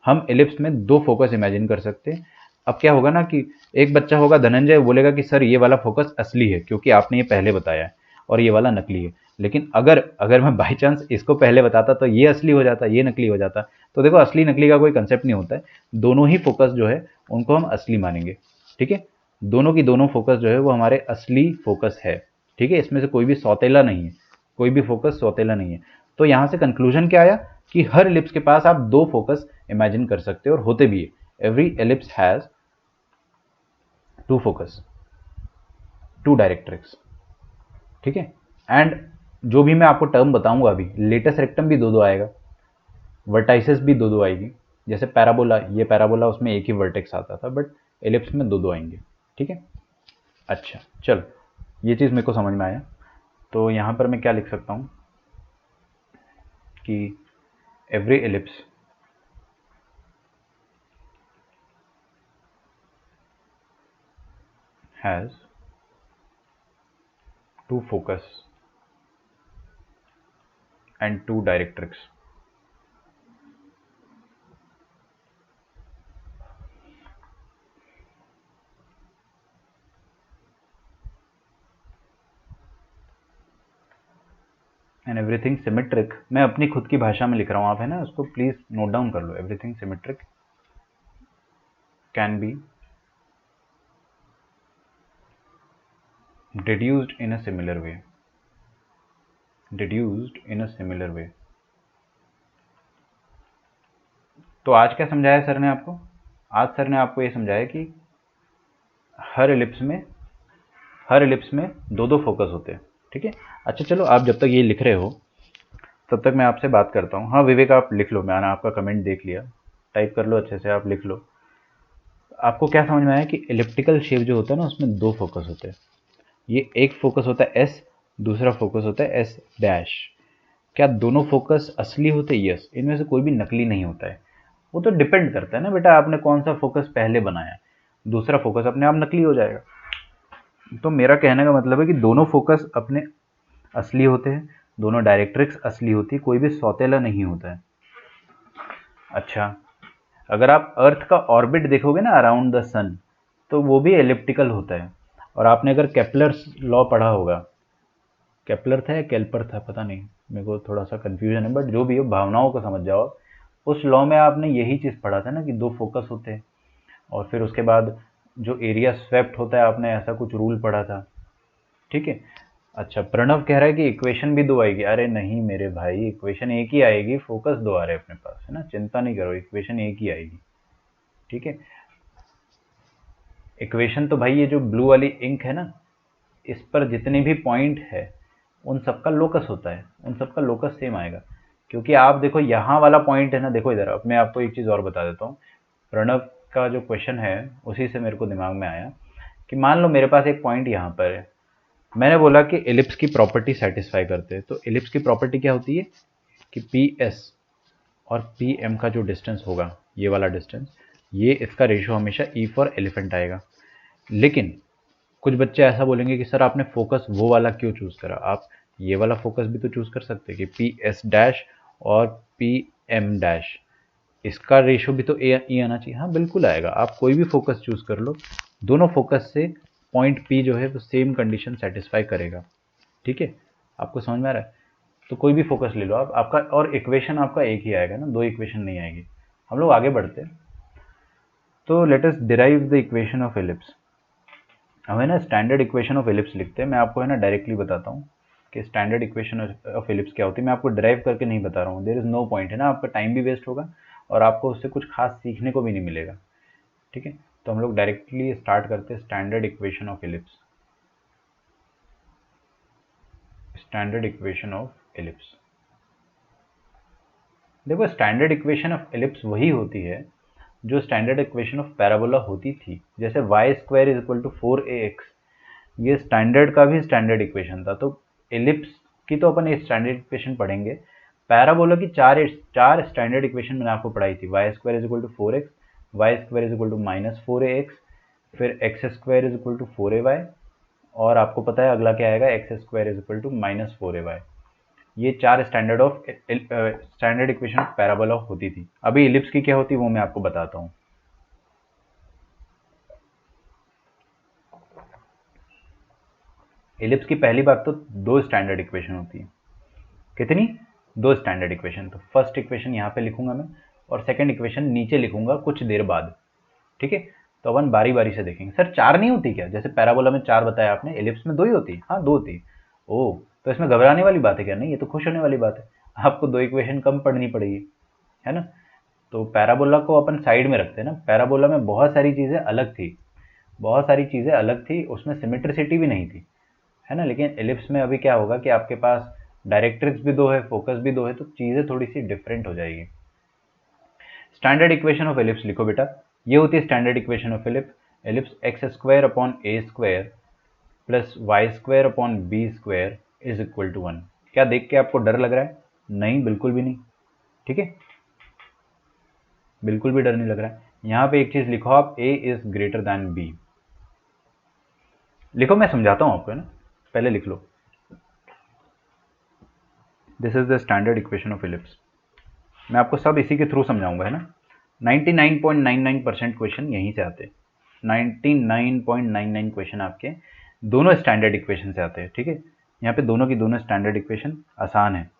हम इलिप्स में दो फोकस इमेजिन कर सकते हैं। अब क्या होगा ना कि एक बच्चा होगा धनंजय, बोलेगा कि सर ये वाला फोकस असली है क्योंकि आपने ये पहले बताया है और ये वाला नकली है। लेकिन अगर अगर मैं बाई चांस इसको पहले बताता तो ये असली हो जाता, ये नकली हो जाता। तो देखो असली नकली का कोई कंसेप्ट नहीं होता है, दोनों ही फोकस जो है उनको हम असली मानेंगे। ठीक है, दोनों की दोनों फोकस जो है वो हमारे असली फोकस है। ठीक है, इसमें से कोई भी सौतेला नहीं है, कोई भी फोकस सौतेला नहीं है। तो यहाँ से कंक्लूजन क्या आया कि हर एलिप्स के पास आप दो फोकस इमेजिन कर सकते हो और होते भी है। Every ellipse has two focus, two directrix. ठीक है, एंड जो भी मैं आपको टर्म बताऊंगा अभी, लेटस रेक्टम भी दो दो आएगा, वर्टाइसेस भी दो दो आएगी। जैसे पैराबोला, ये पैराबोला उसमें एक ही वर्टेक्स आता था, बट एलिप्स में दो दो आएंगे। ठीक है, अच्छा चलो, ये चीज़ मेरे को समझ में आया। तो यहाँ पर मैं क्या लिख सकता हूँ कि every ellipse has two focus and two directrix. And everything symmetric, मैं अपनी खुद की भाषा में लिख रहा हूँ, आप है ना उसको प्लीज नोट डाउन कर लो। Everything symmetric can be deduced in a similar way, deduced in a similar way। तो आज क्या समझाया सर ने आपको? आज सर ने आपको ये समझाया कि हर एलिप्स में दो दो फोकस होते हैं। ठीक है, अच्छा चलो, आप जब तक ये लिख रहे हो तब तक मैं आपसे बात करता हूँ। हाँ विवेक, आप लिख लो, मैंने आपका कमेंट देख लिया, टाइप कर लो अच्छे से, आप लिख लो। आपको क्या समझ में आया कि एलिप्टिकल शेप जो होता है ना उसमें दो फोकस होते हैं। ये एक फोकस होता है एस, दूसरा फोकस होता है एस डैश। क्या दोनों फोकस असली होते हैं? यस, इनमें से कोई भी नकली नहीं होता है। वो तो डिपेंड करता है ना बेटा, आपने कौन सा फोकस पहले बनाया, दूसरा फोकस अपने आप नकली हो जाएगा। तो मेरा कहने का मतलब है कि दोनों फोकस अपने असली होते हैं, दोनों डायरेक्ट्रिक्स असली होती है, कोई भी सौतेला नहीं होता है। अच्छा, अगर आप अर्थ का ऑर्बिट देखोगे ना अराउंड द सन, तो वो भी एलिप्टिकल होता है। और आपने अगर केपलर्स लॉ पढ़ा होगा, केपलर था या केल्पर था पता नहीं, मेरे को थोड़ा सा कंफ्यूजन है, बट जो भी हो भावनाओं को समझ जाओ। उस लॉ में आपने यही चीज़ पढ़ा था ना कि दो फोकस होते हैं, और फिर उसके बाद जो एरिया स्वेप्ट होता है आपने ऐसा कुछ रूल पढ़ा था। ठीक है, अच्छा प्रणव कह रहा है कि इक्वेशन भी दो आएगी। अरे नहीं मेरे भाई, इक्वेशन एक ही आएगी, फोकस दो आ रहे हैं अपने पास, है ना, चिंता नहीं करो, इक्वेशन एक ही आएगी। ठीक है, इक्वेशन तो भाई ये जो ब्लू वाली इंक है ना, इस पर जितने भी पॉइंट है उन सबका लोकस होता है, उन सबका लोकस सेम आएगा। क्योंकि आप देखो यहाँ वाला पॉइंट है ना, देखो इधर, अब मैं आपको एक चीज़ और बता देता हूँ। प्रणव का जो क्वेश्चन है उसी से मेरे को दिमाग में आया कि मान लो मेरे पास एक पॉइंट यहाँ पर है, मैंने बोला कि एलिप्स की प्रॉपर्टी सेटिस्फाई करते हैं। तो एलिप्स की प्रॉपर्टी क्या होती है कि पी एस और पी एम का जो डिस्टेंस होगा, ये वाला डिस्टेंस, ये इसका रेशियो हमेशा ई फॉर एलिफेंट आएगा। लेकिन कुछ बच्चे ऐसा बोलेंगे कि सर आपने फोकस वो वाला क्यों चूज़ करा, आप ये वाला फोकस भी तो चूज़ कर सकते हैं कि पी एस डैश और पी एम डैश, इसका रेशियो भी तो ए आना चाहिए। हाँ बिल्कुल आएगा, आप कोई भी फोकस चूज़ कर लो, दोनों फोकस से पॉइंट पी जो है वो सेम कंडीशन सेटिस्फाई करेगा। ठीक है, आपको समझ में आ रहा है? तो कोई भी फोकस ले लो आप, आपका और इक्वेशन आपका एक ही आएगा ना, दो इक्वेशन नहीं आएगी। हम लोग आगे बढ़ते हैं। तो let us derive the equation of ellipse. हमें ना स्टैंडर्ड इक्वेशन ऑफ एलिप्स लिखते हैं। मैं आपको है ना डायरेक्टली बताता हूँ कि स्टैंडर्ड इक्वेशन ऑफ एलिप्स क्या होती है। मैं आपको ड्राइव करके नहीं बता रहा हूँ, देयर इज़ नो पॉइंट, है ना, आपका टाइम भी वेस्ट होगा और आपको उससे कुछ खास सीखने को भी नहीं मिलेगा। ठीक है, तो हम लोग डायरेक्टली स्टार्ट करते हैं standard equation of ellipse. Standard equation of ellipse, देखो स्टैंडर्ड इक्वेशन ऑफ एलिप्स वही होती है जो स्टैंडर्ड इक्वेशन ऑफ पैराबोला होती थी। जैसे Y square is equal to 4ax, ये स्टैंडर्ड का भी स्टैंडर्ड इक्वेशन था। तो एलिप्स की तो अपन स्टैंडर्ड इक्वेशन पढ़ेंगे, पैराबोला की चार स्टैंडर्ड इक्वेशन मैंने आपको पढ़ाई थी। Y square is equal to 4x, Y square is equal to -4ax, फिर X square is equal to 4ay, और आपको पता है अगला क्या आएगा, X square is equal to -4ay। ये चार स्टैंडर्ड इक्वेशन ऑफ पैराबोला होती थी। अभी इलिप्स की क्या होती है वो मैं आपको बताता हूँ। एलिप्स की पहली बात तो दो स्टैंडर्ड इक्वेशन होती है। कितनी? दो स्टैंडर्ड इक्वेशन। तो फर्स्ट इक्वेशन यहाँ पे लिखूंगा मैं और सेकंड इक्वेशन नीचे लिखूंगा कुछ देर बाद। ठीक है, तो अपन बारी बारी से देखेंगे। सर चार नहीं होती क्या? जैसे पैराबोला में चार बताया आपने, एलिप्स में दो ही होती है। हाँ, दो होती है। ओह, तो इसमें घबराने वाली बात है क्या? नहीं, ये तो खुश होने वाली बात है। आपको दो इक्वेशन कम पढ़नी पड़ेगी, है ना। तो पैराबोला को अपन साइड में रखते हैं ना। पैराबोला में बहुत सारी चीज़ें अलग थी, बहुत सारी चीज़ें अलग थी, उसमें सिमेट्रिसिटी भी नहीं थी, है ना। लेकिन एलिप्स में अभी क्या होगा कि आपके पास डायरेक्ट्रिक्स भी दो है, फोकस भी दो है, तो चीज़ें थोड़ी सी डिफरेंट हो जाएगी। स्टैंडर्ड इक्वेशन ऑफ एलिप्स लिखो बेटा। ये होती है standard equation of ellipse X square upon A square plus Y square upon B square is equal to 1। क्या देख के आपको डर लग रहा है? नहीं, बिल्कुल भी नहीं। ठीक है, बिल्कुल भी डर नहीं लग रहा है। यहाँ पे एक चीज़ लिखो आप, a is greater than b। लिखो, मैं समझाता हूँ आपको, है ना। पहले लिख लो, this is the standard equation of ellipse. मैं आपको सब इसी के थ्रू समझाऊंगा, है ना। 99.99% क्वेश्चन यहीं से आते हैं। 99.99 क्वेश्चन आपके दोनों स्टैंडर्ड इक्वेशन से आते हैं। ठीक है, यहाँ पे दोनों की दोनों स्टैंडर्ड इक्वेशन आसान है।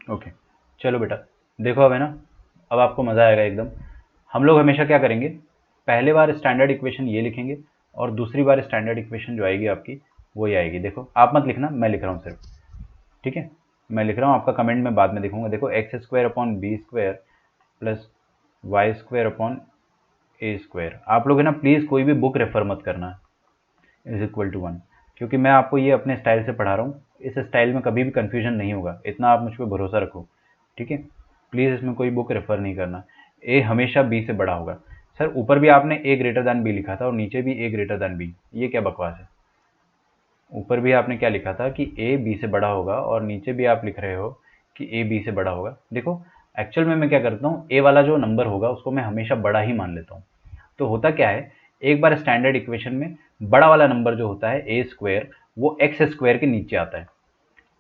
ओके, चलो बेटा देखो अब, है ना। अब आपको मज़ा आएगा एकदम। हम लोग हमेशा क्या करेंगे, पहले बार स्टैंडर्ड इक्वेशन ये लिखेंगे और दूसरी बार स्टैंडर्ड इक्वेशन जो आएगी आपकी वो ही आएगी। देखो, आप मत लिखना, मैं लिख रहा हूँ सिर्फ। ठीक है, मैं लिख रहा हूँ, आपका कमेंट में बाद में देखूंगा। देखो, x square upon B square plus Y square upon ए स्क्वायर। आप लोग है ना, प्लीज़ कोई भी बुक रेफर मत करना, इज इक्वल टू 1, क्योंकि मैं आपको ये अपने स्टाइल से पढ़ा रहा हूँ। इस स्टाइल में कभी भी कन्फ्यूजन नहीं होगा, इतना आप मुझ पर भरोसा रखो। ठीक है, प्लीज़ इसमें कोई बुक रेफर नहीं करना। ए हमेशा बी से बड़ा होगा। सर ऊपर भी आपने ए ग्रेटर दैन बी लिखा था और नीचे भी ए ग्रेटर दैन बी, ये क्या बकवास है? ऊपर भी आपने क्या लिखा था कि ए बी से बड़ा होगा और नीचे भी आप लिख रहे हो कि ए बी से बड़ा होगा। देखो, एक्चुअल में मैं क्या करता हूँ, ए वाला जो नंबर होगा उसको मैं हमेशा बड़ा ही मान लेता हूँ। तो होता क्या है, एक बार स्टैंडर्ड इक्वेशन में बड़ा वाला नंबर जो होता है ए स्क्वायर, वो एक्स स्क्वायर के नीचे आता है।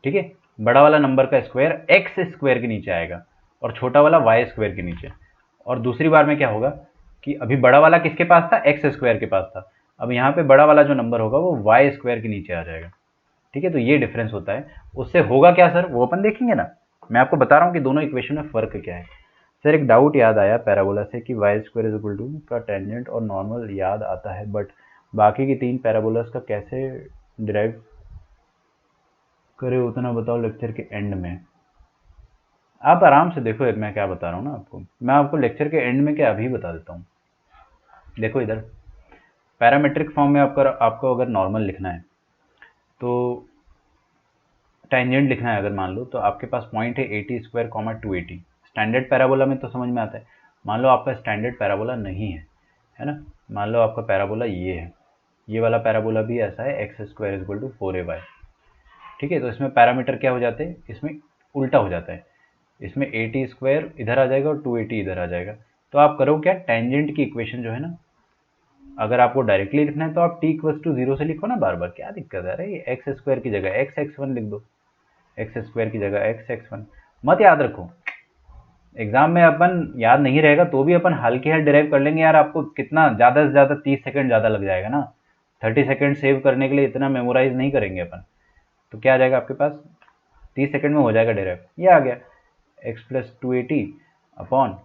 ठीक है, बड़ा वाला नंबर का स्क्वायर एक्स स्क्वायर के नीचे आएगा और छोटा वाला वाई स्क्वायर के नीचे। और दूसरी बार में क्या होगा कि अभी बड़ा वाला किसके पास था? एक्स स्क्वायर के पास था। अब यहाँ पे बड़ा वाला जो नंबर होगा वो वाई स्क्वायर के नीचे आ जाएगा। ठीक है, तो ये डिफरेंस होता है। उससे होगा क्या सर, वो अपन देखेंगे ना। मैं आपको बता रहा हूँ कि दोनों इक्वेशन में फर्क क्या है। सर एक डाउट याद आया पैराबोला से कि Y square is equal to का टेंजेंट और नॉर्मल याद आता है, बट बाकी की तीन पैराबोलास का कैसे डिराइव करे उतना बताओ लेक्चर के एंड में। आप आराम से देखो, मैं क्या बता रहा हूँ ना आपको, मैं आपको लेक्चर के एंड में क्या अभी बता देता हूँ। देखो इधर पैरामेट्रिक फॉर्म में आपको अगर नॉर्मल लिखना है तो टेंजेंट लिखना है अगर मान लो, तो आपके पास पॉइंट है 80 स्क्वायर कॉमा 280। स्टैंडर्ड पैराबोला में तो समझ में आता है। मान लो आपका स्टैंडर्ड पैराबोला नहीं है ना। मान लो आपका पैराबोला ये है, ये वाला पैराबोला भी ऐसा है, X square is equal to 4ay। ठीक है, तो इसमें पैरामीटर क्या हो जाते हैं, इसमें उल्टा हो जाता है। इसमें 80 स्क्वायर इधर आ जाएगा और 280 इधर आ जाएगा। तो आप करो क्या, टेंजेंट की इक्वेशन जो है ना, अगर आपको डायरेक्टली लिखना है तो आप t इक्वल टू 0 से लिखो ना बार बार, क्या दिक्कत है? अरे एक्स स्क्वायर की जगह एक्स एक्स वन लिख दो, एक्स स्क्वायर की जगह एक्स एक्स वन। मत याद रखो, एग्जाम में अपन याद नहीं रहेगा तो भी अपन हल्के हाथ डिराइव कर लेंगे यार। आपको कितना ज़्यादा से ज़्यादा 30 सेकंड ज़्यादा लग जाएगा ना। 30 सेकंड सेव करने के लिए इतना मेमोराइज नहीं करेंगे अपन। तो क्या आ जाएगा आपके पास, 30 सेकंड में हो जाएगा डिराइव। ये आ गया एक्स प्लस 280 अपॉन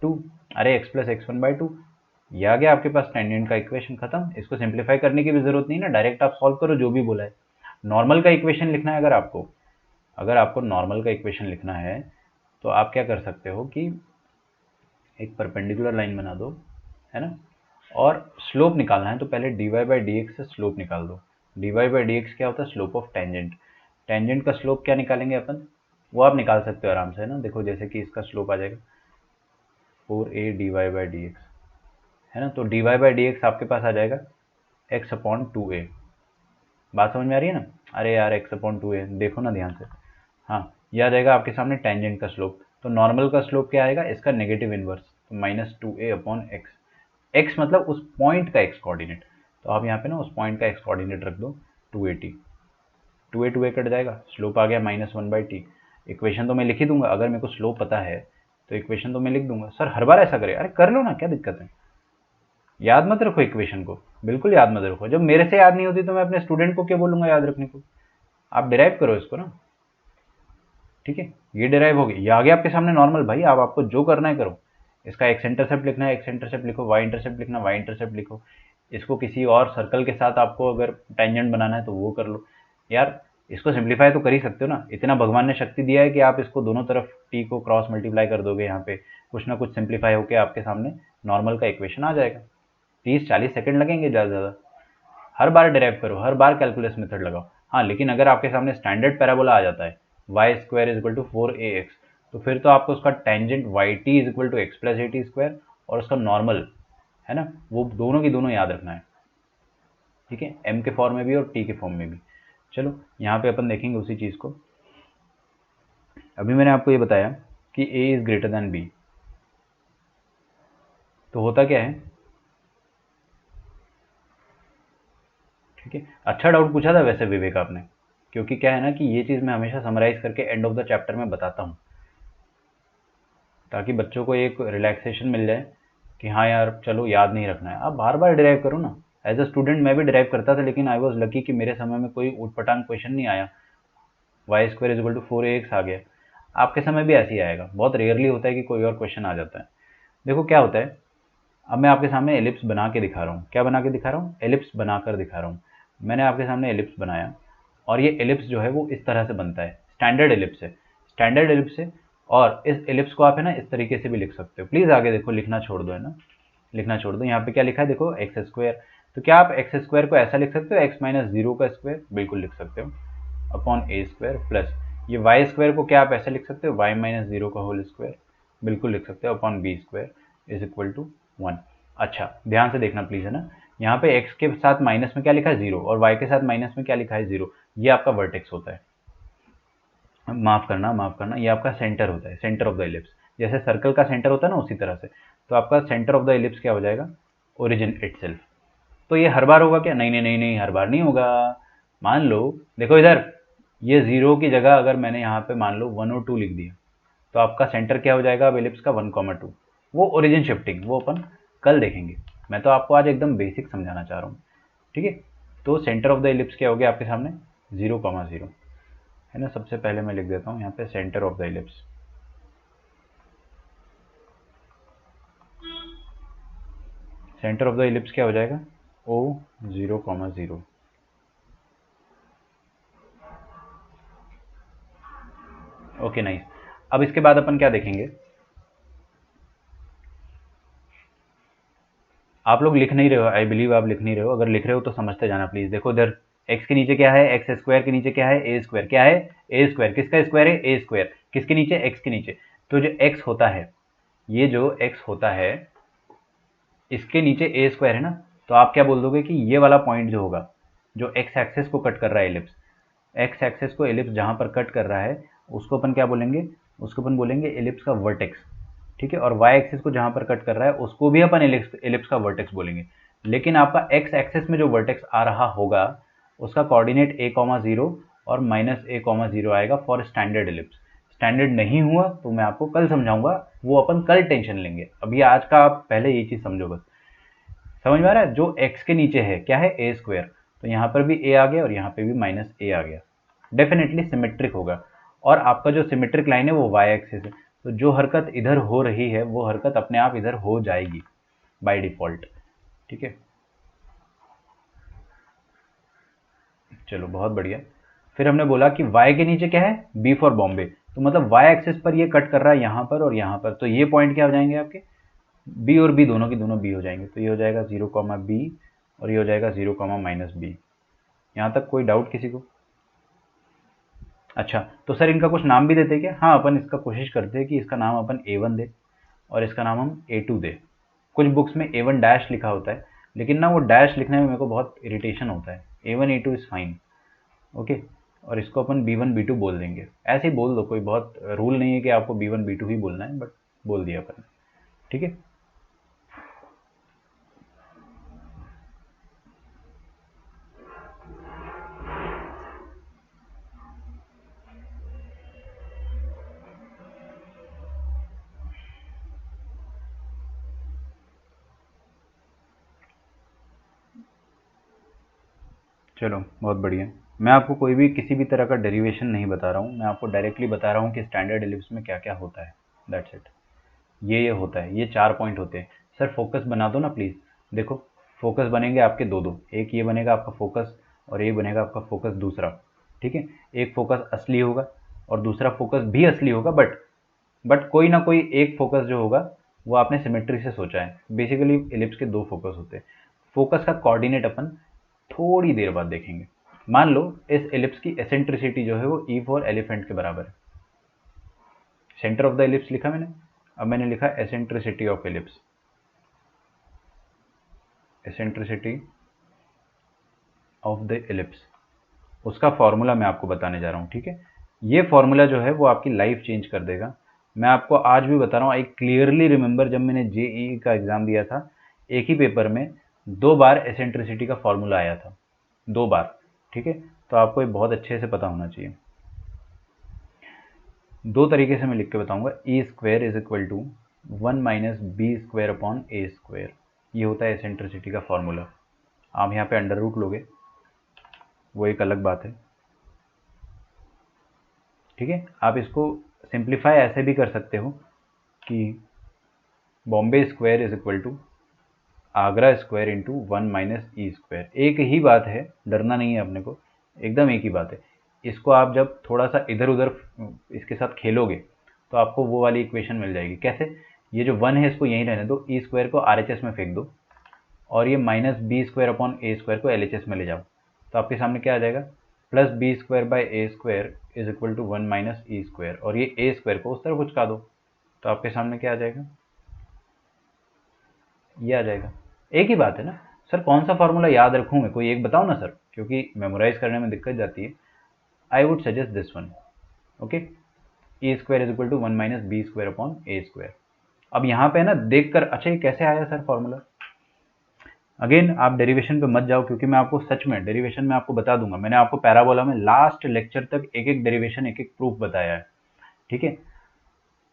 2, अरे x plus x one by 2। ये आ गया आपके पास टेंजेंट का इक्वेशन, खत्म। इसको सिंप्लीफाई करने की भी जरूरत नहीं ना, डायरेक्ट आप सॉल्व करो जो भी बोला है। नॉर्मल का इक्वेशन लिखना है अगर आपको नॉर्मल का इक्वेशन लिखना है तो आप क्या कर सकते हो कि एक परपेंडिकुलर लाइन बना दो, है ना। और स्लोप निकालना है तो पहले D Y by D X से स्लोप निकाल दो। D Y by D X क्या होता है, स्लोप ऑफ टेंजेंट। टेंजेंट का स्लोप क्या निकालेंगे अपन, वो आप निकाल सकते हो आराम से, है ना। देखो जैसे कि इसका स्लोप आ जाएगा 4a D Y by D X, है ना। तो D Y by D X आपके पास आ जाएगा एक्स अपॉन 2a। बात समझ में आ रही है ना? अरे यार एक्स अपॉन 2a देखो ना ध्यान से। हाँ, ये आ जाएगा आपके सामने टेंजेंट का स्लोप। तो नॉर्मल का स्लोप क्या आएगा, इसका नेगेटिव इनवर्स। तो minus 2a upon x. X मतलब उस पॉइंट का एक्स कोऑर्डिनेट, तो आप यहाँ पे ना उस पॉइंट का एक्स कोऑर्डिनेट रख दो 2a, 2a कट जाएगा, स्लोप आ गया -1/t। इक्वेशन तो मैं लिख ही दूंगा, अगर मेरे को स्लोप पता है तो इक्वेशन तो मैं लिख दूंगा। सर हर बार ऐसा करे, अरे कर लो ना, क्या दिक्कत है। याद मत रखो इक्वेशन को, बिल्कुल याद मत रखो। जब मेरे से याद नहीं होती तो मैं अपने स्टूडेंट को क्या बोलूंगा याद रखने को। आप डिराइव करो इसको ना, ठीक है। ये डिराइव हो गई, ये आ गया आपके सामने नॉर्मल। भाई आप आपको जो करना है करो। इसका एक्स इंटरसेप्ट लिखना है एक्स इंटरसेप्ट लिखो, वाई इंटरसेप्ट लिखना वाई इंटरसेप्ट लिखो। इसको किसी और सर्कल के साथ आपको अगर टेंजेंट बनाना है तो वो कर लो। यार इसको सिंप्लीफाई तो कर ही सकते हो ना, इतना भगवान ने शक्ति दिया है कि आप इसको दोनों तरफ टी को क्रॉस मल्टीप्लाई कर दोगे, यहाँ पे कुछ ना कुछ सिंप्लीफाई होकर आपके सामने नॉर्मल का इक्वेशन आ जाएगा। 30-40 सेकंड लगेंगे ज़्यादा से ज़्यादा। हर बार डिराइव करो, हर बार कैलकुलस मेथड लगाओ। हाँ लेकिन अगर आपके सामने स्टैंडर्ड पैराबोला आ जाता है Y square is equal to 4ax, तो फिर तो आपको उसका tangent Y T is equal to X plus A T square और उसका नॉर्मल है ना, वो दोनों की दोनों याद रखना है, ठीक है, एम के फॉर्म में भी और टी के फॉर्म में भी। चलो यहाँ पे अपन देखेंगे उसी चीज़ को। अभी मैंने आपको ये बताया कि ए इज ग्रेटर देन बी, तो होता क्या है, ठीक है। अच्छा डाउट पूछा था वैसे विवेक आपने, क्योंकि क्या है ना कि ये चीज़ मैं हमेशा समराइज करके एंड ऑफ द चैप्टर में बताता हूँ, ताकि बच्चों को एक रिलैक्सेशन मिल जाए कि हाँ यार चलो याद नहीं रखना है, आप बार बार डिराइव करो ना। एज अ स्टूडेंट मैं भी डिराइव करता था, लेकिन आई वॉज लकी कि मेरे समय में कोई ऊटपटांग क्वेश्चन नहीं आया, Y square is equal to 4ax आ गया। आपके समय भी ऐसे ही आएगा, बहुत रेयरली होता है कि कोई और क्वेश्चन आ जाता है। देखो क्या होता है, अब मैं आपके सामने एलिप्स बना के दिखा रहा हूँ। क्या बना के दिखा रहा हूँ? एलिप्स बनाकर दिखा रहा हूँ। मैंने आपके सामने एलिप्स बनाया और ये एलिप्स जो है वो इस तरह से बनता है, स्टैंडर्ड एलिप्स है, स्टैंडर्ड एलिप्स है। और इस एलिप्स को आप है ना इस तरीके से भी लिख सकते हो। प्लीज़ आगे देखो, लिखना छोड़ दो, है ना, लिखना छोड़ दो। यहाँ पे क्या लिखा है देखो, एक्स स्क्वायर। तो क्या आप एक्स स्क्वायर को ऐसा लिख सकते हो, एक्स माइनस जीरो का स्क्वायर, बिल्कुल लिख सकते हो, अपॉन ए स्क्वायर प्लस ये वाई स्क्वायर को क्या आप ऐसे लिख सकते हो, वाई माइनस जीरो का होल स्क्वायर, बिल्कुल लिख सकते हो, upon B square is equal to 1। अच्छा ध्यान से देखना प्लीज़, है ना, यहाँ पे x के साथ माइनस में क्या लिखा है 0 और y के साथ माइनस में क्या लिखा है 0। ये आपका वर्टेक्स होता है, माफ करना, ये आपका सेंटर होता है, सेंटर ऑफ द इलिप्स। जैसे सर्कल का सेंटर होता है ना, उसी तरह से। तो आपका सेंटर ऑफ द इलिप्स क्या हो जाएगा, ओरिजिन इटसेल्फ। तो ये हर बार होगा क्या? नहीं नहीं नहीं नहीं, हर बार नहीं होगा। मान लो देखो इधर, ये 0 की जगह अगर मैंने यहाँ पे मान लो 1 और 2 लिख दिया, तो आपका सेंटर क्या हो जाएगा अब इलिप्स का, 1,2। वो ओरिजिन शिफ्टिंग वो अपन कल देखेंगे, मैं तो आपको आज एकदम बेसिक समझाना चाह रहा हूँ, ठीक है। तो सेंटर ऑफ द इलिप्स क्या हो गया आपके सामने, 0,0, है ना। सबसे पहले मैं लिख देता हूँ यहाँ पे centre of the ellipse, centre of the ellipse क्या हो जाएगा, O 0,0। Okay nice. अब इसके बाद अपन क्या देखेंगे, आप लोग लिख नहीं रहे हो, आई बिलीव आप लिख नहीं रहे हो। अगर लिख रहे हो तो समझते जाना प्लीज। देखो इधर एक्स के नीचे क्या है, एक्स स्क्वायर के नीचे क्या है, ए स्क्वायर। क्या है, ए स्क्वायर। किसका स्क्वायर है, ए स्क्वायर। किसके नीचे, एक्स के नीचे। तो जो एक्स होता है, ये जो एक्स होता है इसके नीचे ए स्क्वायर है ना, तो आप क्या बोल दोगे कि ये वाला पॉइंट जो होगा, जो एक्स एक्सेस को कट कर रहा है एलिप्स, एक्स एक्सेस को एलिप्स जहां पर कट कर रहा है उसको अपन क्या बोलेंगे, उसको अपन बोलेंगे एलिप्स का वर्टेक्स, ठीक है। और वाई एक्सिस को जहां पर कट कर रहा है उसको भी अपन एलिप्स का वर्टेक्स बोलेंगे। लेकिन आपका एक्स एक्सिस में जो वर्टेक्स आ रहा होगा उसका कोऑर्डिनेट a,0 और -a,0 आएगा फॉर स्टैंडर्ड एलिप्स। स्टैंडर्ड नहीं हुआ तो मैं आपको कल समझाऊंगा, वो अपन कल टेंशन लेंगे। अभी आज का आप पहले ये चीज समझो बस। समझ में आ रहा है, जो एक्स के नीचे है क्या है, ए स्क्वायर, तो यहाँ पर भी ए आ गया और यहाँ पे भी -a आ गया, डेफिनेटली सिमेट्रिक होगा। और आपका जो सिमेट्रिक लाइन है वो वाई एक्सिस है, तो जो हरकत इधर हो रही है वो हरकत अपने आप इधर हो जाएगी बाय डिफॉल्ट, ठीक है। चलो बहुत बढ़िया। फिर हमने बोला कि y के नीचे क्या है, b फॉर बॉम्बे, तो मतलब y एक्सिस पर ये कट कर रहा है यहाँ पर और यहाँ पर, तो ये पॉइंट क्या हो जाएंगे आपके, b और b दोनों की दोनों b हो जाएंगे। तो ये हो जाएगा 0,b और ये हो जाएगा 0,-b। यहाँ तक कोई डाउट किसी को? अच्छा तो सर इनका कुछ नाम भी देते क्या? हाँ अपन इसका कोशिश करते हैं कि इसका नाम अपन A1 दे और इसका नाम हम A2 दे। कुछ बुक्स में A1 डैश लिखा होता है, लेकिन ना वो डैश लिखने में मेरे को बहुत इरिटेशन होता है। A1 A2 is fine, okay. और इसको अपन B1 B2 बोल देंगे, ऐसे ही बोल दो, कोई बहुत रूल नहीं है कि आपको B1 B2 ही बोलना है, बट बोल दिया अपन। ठीक है। चलो बहुत बढ़िया। मैं आपको कोई भी किसी भी तरह का डेरिवेशन नहीं बता रहा हूँ, मैं आपको डायरेक्टली बता रहा हूँ कि स्टैंडर्ड एलिप्स में क्या क्या होता है, दैट्स इट। ये होता है, ये 4 पॉइंट होते हैं। सर फोकस बना दो ना प्लीज़। देखो फोकस बनेंगे आपके दो दो, एक ये बनेगा आपका फोकस और ये बनेगा आपका फोकस दूसरा। ठीक है, एक फोकस असली होगा और दूसरा फोकस भी असली होगा, बट कोई ना कोई एक फोकस जो होगा वो आपने सिमेट्री से सोचा है। बेसिकली एलिप्स के दो फोकस होते हैं। फोकस का कोऑर्डिनेट अपन थोड़ी देर बाद देखेंगे। मान लो इस एलिप्स की एसेंट्रिसिटी जो है वो ई फॉर एलिफेंट के बराबर है। सेंटर ऑफ द एलिप्स लिखा मैंने, अब मैंने लिखा eccentricity of ellipse. Eccentricity of the ellipse, उसका फॉर्मूला मैं आपको बताने जा रहा हूँ। ठीक है, ये फॉर्मूला जो है वो आपकी लाइफ चेंज कर देगा। मैं आपको आज भी बता रहा हूँ, आई क्लियरली रिमेंबर जब मैंने जेईई का एग्ज़ाम दिया था, एक ही पेपर में 2 बार एसेंट्रिसिटी का फॉर्मूला आया था, 2 बार। ठीक है, तो आपको ये बहुत अच्छे से पता होना चाहिए। दो तरीके से मैं लिख के बताऊंगा। E square is equal to 1 minus B square upon A square, ये होता है एसेंट्रिसिटी का फॉर्मूला। आप यहाँ पे अंडर रूट लोगे, वो एक अलग बात है। ठीक है, आप इसको सिंप्लीफाई ऐसे भी कर सकते हो कि Bombay square is equal to Agra square into 1 minus E square. एक ही बात है, डरना नहीं है अपने को, एकदम एक ही बात है। इसको आप जब थोड़ा सा इधर उधर इसके साथ खेलोगे तो आपको वो वाली इक्वेशन मिल जाएगी। कैसे? ये जो 1 है इसको यहीं रहने दो, ई स्क्वायर को RHS में फेंक दो और ये माइनस बी स्क्वायर अपॉन ए स्क्वायर को LHS में ले जाओ, तो आपके सामने क्या आ जाएगा? Plus B square by A square is equal to 1 minus E square, और ये ए स्क्वायर को उस तरफ उचका दो, तो आपके सामने क्या आ जाएगा? ये आ जाएगा। एक ही बात है ना सर, कौन सा फॉर्मूला याद रखूँ मैं, कोई एक बताओ ना सर, क्योंकि मेमोराइज करने में दिक्कत जाती है। I would suggest this one, okay, A square is equal to 1 minus B square upon A square. अब यहाँ पे ना देख कर, अच्छा ये कैसे आया सर फॉर्मूला? अगेन आप डेरिवेशन पे मत जाओ, क्योंकि मैं आपको सच में डेरिवेशन में आपको बता दूंगा। मैंने आपको पैराबोला में लास्ट लेक्चर तक एक एक डेरिवेशन एक एक प्रूफ बताया है। ठीक है,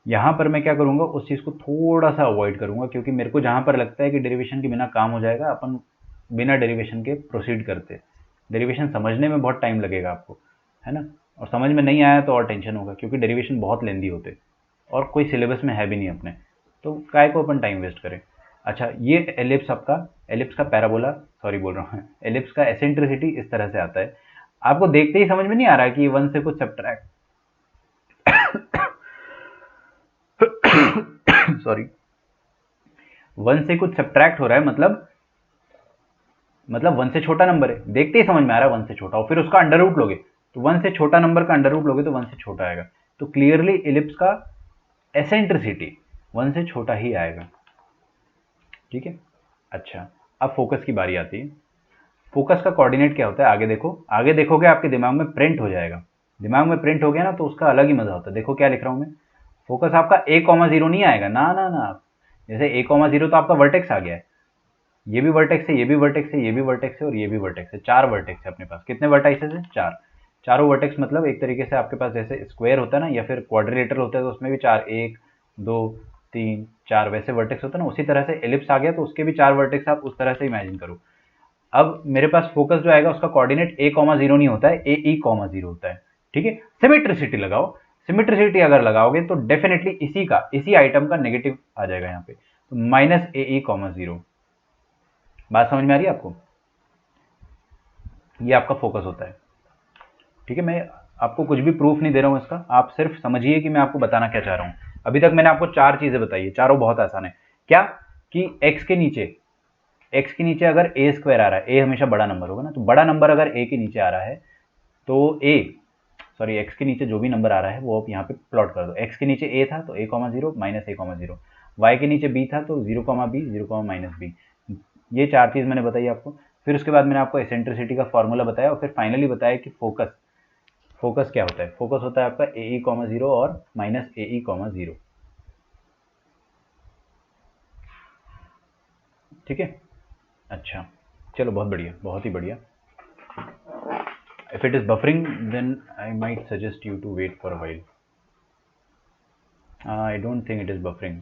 यहाँ पर मैं क्या करूँगा, उस चीज़ को थोड़ा सा अवॉइड करूँगा, क्योंकि मेरे को जहाँ पर लगता है कि डेरिवेशन के बिना काम हो जाएगा, अपन बिना डेरिवेशन के प्रोसीड करते। डेरिवेशन समझने में बहुत टाइम लगेगा आपको, है ना, और समझ में नहीं आया तो और टेंशन होगा, क्योंकि डेरिवेशन बहुत लेंदी होते और कोई सिलेबस में है भी नहीं अपने, तो काय को अपन टाइम वेस्ट करें। अच्छा, ये एलिप्स आपका, एलिप्स का पैराबोला, सॉरी बोल रहा हूँ, एलिप्स का एसेंट्रिसिटी इस तरह से आता है। आपको देखते ही समझ में नहीं आ रहा है कि 1 से कुछ सब्ट्रैक्ट सॉरी 1 से कुछ सब्ट्रैक्ट हो रहा है, मतलब 1 से छोटा नंबर है, देखते ही समझ में आ रहा है 1 से छोटा, और फिर उसका अंडर रूट लोगे तो 1 से छोटा नंबर का अंडर रूट लोगे तो 1 से छोटा आएगा। तो क्लियरली एलिप्स का एसेंट्रिसिटी 1 से छोटा ही आएगा। ठीक है, अच्छा अब फोकस की बारी आती है। फोकस का कोऑर्डिनेट क्या होता है, आगे देखो, आगे देखोगे आपके दिमाग में प्रिंट हो जाएगा। दिमाग में प्रिंट हो गया ना तो उसका अलग ही मजा होता है। देखो क्या लिख रहा हूं मैं, फोकस आपका a,0 नहीं आएगा, ना ना ना, जैसे a,0 तो आपका वर्टेक्स आ गया है, ये भी वर्टेक्स है, ये भी वर्टेक्स है, ये भी वर्टेक्स है और ये भी वर्टेक्स है। 4 वर्टेक्स है अपने पास। कितने वर्टाइसेस है? 4। चारों वर्टेक्स मतलब एक तरीके से आपके पास जैसे स्क्वायर होता है ना, या फिर क्वाड्रिलेटरल होता है तो उसमें भी 4, 1 2 3 4 वैसे वर्टेक्स होता है ना, उसी तरह से एलिप्स आ गया तो उसके भी 4 वर्टेक्स, आप उस तरह से इमेजिन करो। अब मेरे पास फोकस जो आएगा उसका कोऑर्डिनेट a,0 नहीं होता है, ae,0 होता है। ठीक है, सिमेट्रिसिटी लगाओ। सिमेट्रिसिटी अगर लगाओगे तो डेफिनेटली इसी आइटम का नेगेटिव आ जाएगा यहाँ पे, तो माइनस ae,0। बात समझ में आ रही है आपको? ये आपका फोकस होता है। ठीक है, मैं आपको कुछ भी प्रूफ नहीं दे रहा हूँ इसका, आप सिर्फ समझिए कि मैं आपको बताना क्या चाह रहा हूँ। अभी तक मैंने आपको 4 चीजें बताई है, चारों बहुत आसान है। क्या कि x के नीचे अगर a स्क्वायर आ रहा है, a हमेशा बड़ा नंबर होगा ना, तो बड़ा नंबर अगर a के नीचे आ रहा है तो x के नीचे जो भी नंबर आ रहा है वो आप यहाँ पे प्लॉट कर दो। x के नीचे a था तो a,0 माइनस a,0, y के नीचे b था तो 0,b 0, माइनस b। ये 4 चीज़ मैंने बताई आपको। फिर उसके बाद मैंने आपको एसेंट्रिसिटी का फॉर्मूला बताया, और फिर फाइनली बताया कि फोकस क्या होता है। फोकस होता है आपका ae,0 और माइनस ae,0। ठीक है। अच्छा चलो बहुत बढ़िया, बहुत ही बढ़िया। If it is buffering then I might suggest you to wait for a while. I don't think it is buffering.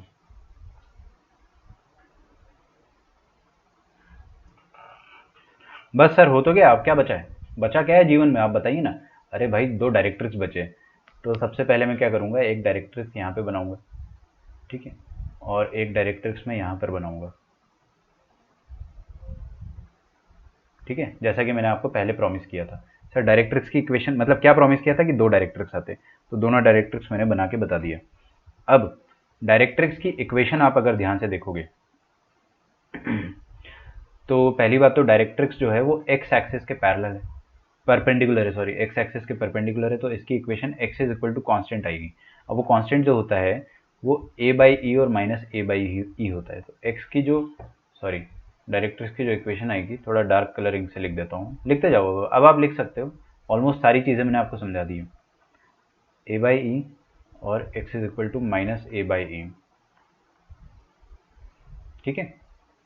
बस सर हो तो गया, आप क्या बचा है, बचा क्या है जीवन में आप बताइए ना। अरे भाई दो डायरेक्टर्स बचे, तो सबसे पहले मैं क्या करूँगा, एक डायरेक्टर्स यहाँ पे बनाऊँगा, ठीक है, और एक डायरेक्टर्स मैं यहाँ पर बनाऊँगा, ठीक है, जैसा कि मैंने आपको पहले प्रॉमिस किया था। सर डायरेक्टर्स की इक्वेशन मतलब क्या प्रॉमिस किया था कि दो डायरेक्टर्स आते, तो दोनों डायरेक्टर्स मैंने बना के बता दिया। अब डायरेक्टर्स की इक्वेशन आप अगर ध्यान से देखोगे तो पहली बात तो डायरेक्ट्रिक्स जो है वो एक्स एक्सिस के पैरेलल है, परपेंडिकुलर है, सॉरी एक्स एक्सिस के परपेंडिकुलर है, तो इसकी equation X is equal to constant आएगी। अब वो कॉन्स्टेंट जो होता है वो ए बाई ई और माइनस ए बाई ई होता है, तो एक्स की जो सॉरी डायरेक्ट्रिक्स की जो इक्वेशन आएगी, थोड़ा डार्क कलरिंग से लिख देता हूँ, लिखते जाओ, अब आप लिख सकते हो, ऑलमोस्ट सारी चीज़ें मैंने आपको समझा दी है। ए बाई ई और x is equal to minus a by e, ठीक है,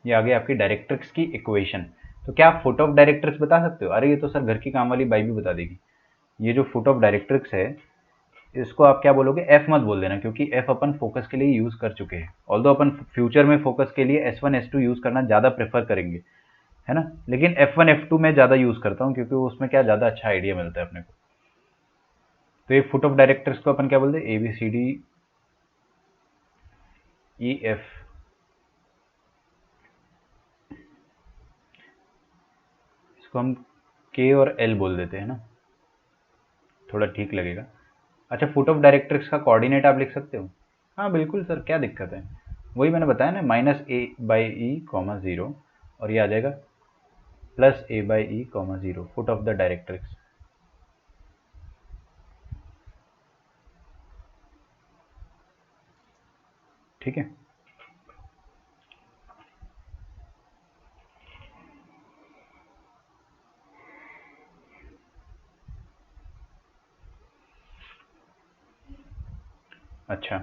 ये आ गई आपकी डायरेक्ट्रिक्स की इक्वेशन। तो क्या आप फुट ऑफ डायरेक्ट्रिक्स बता सकते हो? अरे ये तो सर घर की काम वाली बाई भी बता देगी। ये जो फुट ऑफ डायरेक्ट्रिक्स है इसको आप क्या बोलोगे, एफ मत बोल देना, क्योंकि एफ अपन फोकस के लिए यूज कर चुके हैं, ऑल्दो अपन फ्यूचर में फोकस के लिए S1 S2 यूज करना ज़्यादा प्रेफर करेंगे, है ना, लेकिन F1 F2 में ज़्यादा यूज करता हूँ क्योंकि उसमें क्या ज़्यादा अच्छा आइडिया मिलता है अपने को। तो ये फुट ऑफ डायरेक्ट्रिक्स को अपन क्या बोलते हैं, ABCD EF, इसको हम K और L बोल देते हैं ना, थोड़ा ठीक लगेगा। अच्छा फुट ऑफ डायरेक्ट्रिक्स का कोऑर्डिनेट आप लिख सकते हो? हाँ बिल्कुल सर, क्या दिक्कत है, वही मैंने बताया ना, minus a by E comma zero, और ये आ जाएगा plus A by E comma zero, foot of the directrix, ठीक है। अच्छा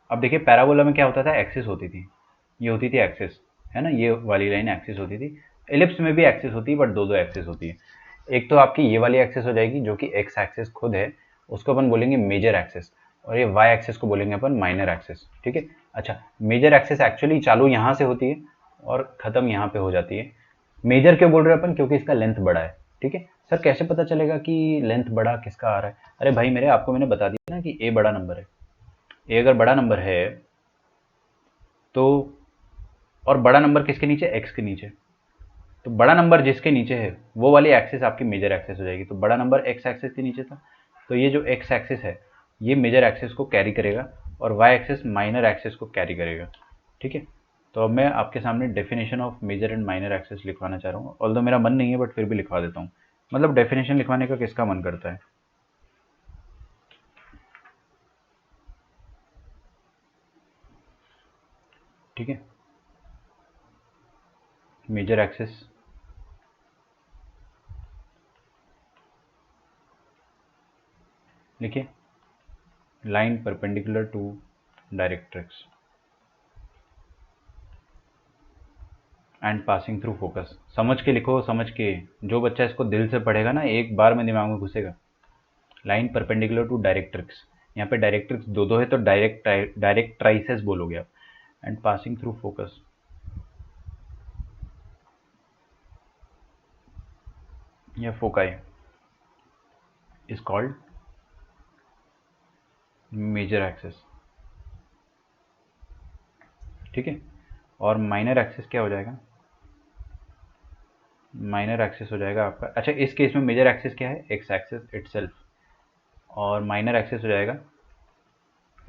अब देखिए पैराबोला में क्या होता था, एक्सिस होती थी, ये होती थी एक्सिस, है ना, ये वाली लाइन एक्सिस होती थी। एलिप्स में भी एक्सिस होती है बट दो दो एक्सिस होती है। एक तो आपकी ये वाली एक्सिस हो जाएगी जो कि एक्स एक्सिस खुद है, उसको अपन बोलेंगे मेजर एक्सिस, और ये वाई एक्सिस को बोलेंगे अपन माइनर एक्सिस, ठीक है। अच्छा मेजर एक्सिस एक्चुअली चालू यहाँ से होती है और ख़त्म यहाँ पे हो जाती है। मेजर क्यों बोल रहे हैं अपन, क्योंकि इसका लेंथ बड़ा है, ठीक है। सर कैसे पता चलेगा कि लेंथ बड़ा किसका आ रहा है? अरे भाई मेरे, आपको मैंने बता दिया ना कि ए बड़ा नंबर है, ए अगर बड़ा नंबर है तो, और बड़ा नंबर किसके नीचे, एक्स के नीचे, तो बड़ा नंबर जिसके नीचे है वो वाली एक्सिस आपकी मेजर एक्सिस हो जाएगी। तो बड़ा नंबर एक्स एक्सिस के नीचे था, तो ये जो एक्स एक्सिस है ये मेजर एक्सिस को कैरी करेगा और वाई एक्सिस माइनर एक्सिस को कैरी करेगा, ठीक है। तो अब मैं आपके सामने definition of major and minor axis लिखवाना चाह रहा हूँ, ऑल्दो मेरा मन नहीं है बट फिर भी लिखवा देता हूँ। मतलब डेफिनेशन लिखवाने का किसका मन करता है? ठीक है, मेजर एक्सिस लिखिए, line perpendicular to directrix and passing through focus. समझ के लिखो, समझ के, जो बच्चा इसको दिल से पढ़ेगा ना एक बार में दिमाग में घुसेगा। लाइन परपेंडिकुलर टू डायरेक्ट्रिक्स, यहाँ पे डायरेक्ट्रिक्स दो दो है तो डायरेक्ट ट्राइसेस बोलोगे आप, एंड पासिंग थ्रू फोकस, या foci is called major axis, ठीक है। और माइनर एक्सिस क्या हो जाएगा, माइनर एक्सिस हो जाएगा आपका, अच्छा इस केस में मेजर एक्सिस क्या है, एक्स एक्सिस इटसेल्फ, और माइनर एक्सिस हो जाएगा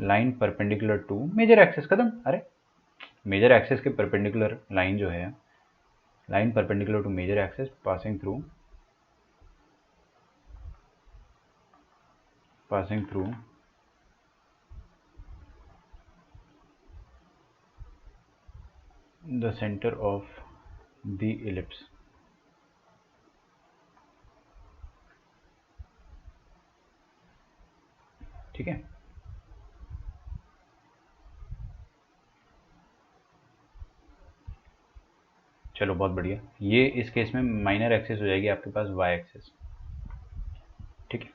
line perpendicular to major axis, खत्म। अरे मेजर एक्सिस के परपेंडिकुलर लाइन जो है, line perpendicular to major axis passing through the centre of the ellipse, ठीक है। चलो बहुत बढ़िया, ये इस केस में माइनर एक्सिस हो जाएगी आपके पास वाई एक्सिस, ठीक है।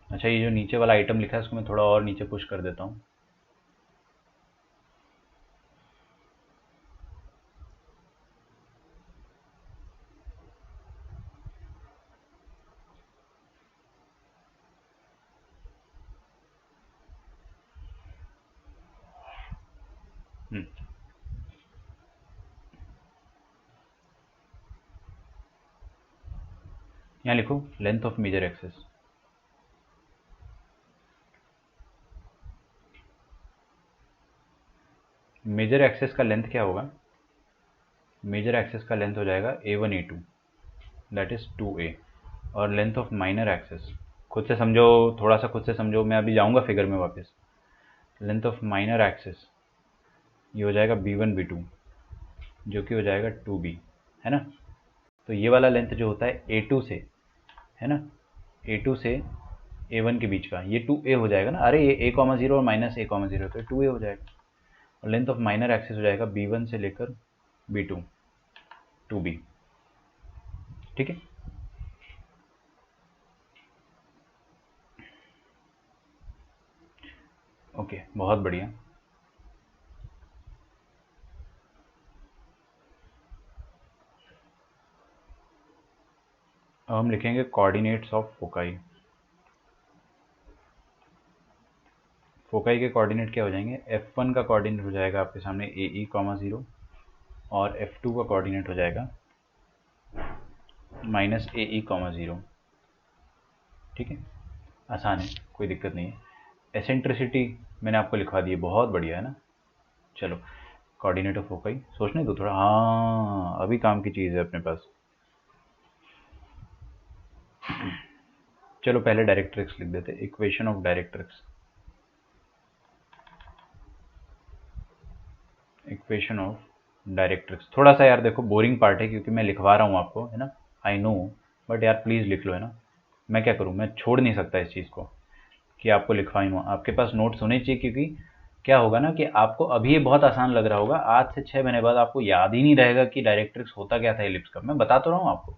अच्छा, ये जो नीचे वाला आइटम लिखा है इसको मैं थोड़ा और नीचे पुश कर देता हूँ। यहाँ लिखो length of major axis. Major axis का लेंथ क्या होगा? मेजर एक्सिस का लेंथ हो जाएगा A1 A2, that is 2A। और लेंथ ऑफ माइनर एक्सिस खुद से समझो, थोड़ा सा खुद से समझो, मैं अभी जाऊंगा फिगर में वापस। लेंथ ऑफ माइनर एक्सिस ये हो जाएगा B1 B2, जो कि हो जाएगा 2B, है ना। तो ये वाला लेंथ जो होता है A2 से, है ना, A2 से A1 के बीच का, ये 2A हो जाएगा ना। अरे ये A,0 और माइनस A,0 तो 2A हो जाएगा। और लेंथ ऑफ माइनर एक्सिस हो जाएगा B1 से लेकर B2, 2B, ठीक है। ओके, बहुत बढ़िया। अब हम लिखेंगे कोऑर्डिनेट्स ऑफ फोकाई। फोकाई के कोऑर्डिनेट क्या हो जाएंगे? F1 का कोऑर्डिनेट हो जाएगा आपके सामने AE,0 और F2 का कोऑर्डिनेट हो जाएगा माइनस AE,0, ठीक है। आसान है, कोई दिक्कत नहीं है। एसेंट्रिसिटी मैंने आपको लिखवा दी है, बहुत बढ़िया है ना। चलो, कोऑर्डिनेट ऑफ फोकाई सोचने दो थोड़ा, हाँ अभी काम की चीज़ है अपने पास। चलो पहले डायरेक्ट्रिक्स लिख देते, equation of directrix. Equation of directrix थोड़ा सा यार देखो बोरिंग पार्ट है क्योंकि मैं लिखवा रहा हूँ आपको, है ना, आई नो, बट यार प्लीज़ लिख लो, है ना। मैं क्या करूँ, मैं छोड़ नहीं सकता इस चीज़ को कि आपको लिखवाई हूँ। आपके पास नोट्स होने चाहिए, क्योंकि क्या होगा ना कि आपको अभी ये बहुत आसान लग रहा होगा, आज से 6 महीने बाद आपको याद ही नहीं रहेगा कि डायरेक्ट्रिक्स होता क्या था एलिप्स का। मैं बता तो रहा हूँ आपको,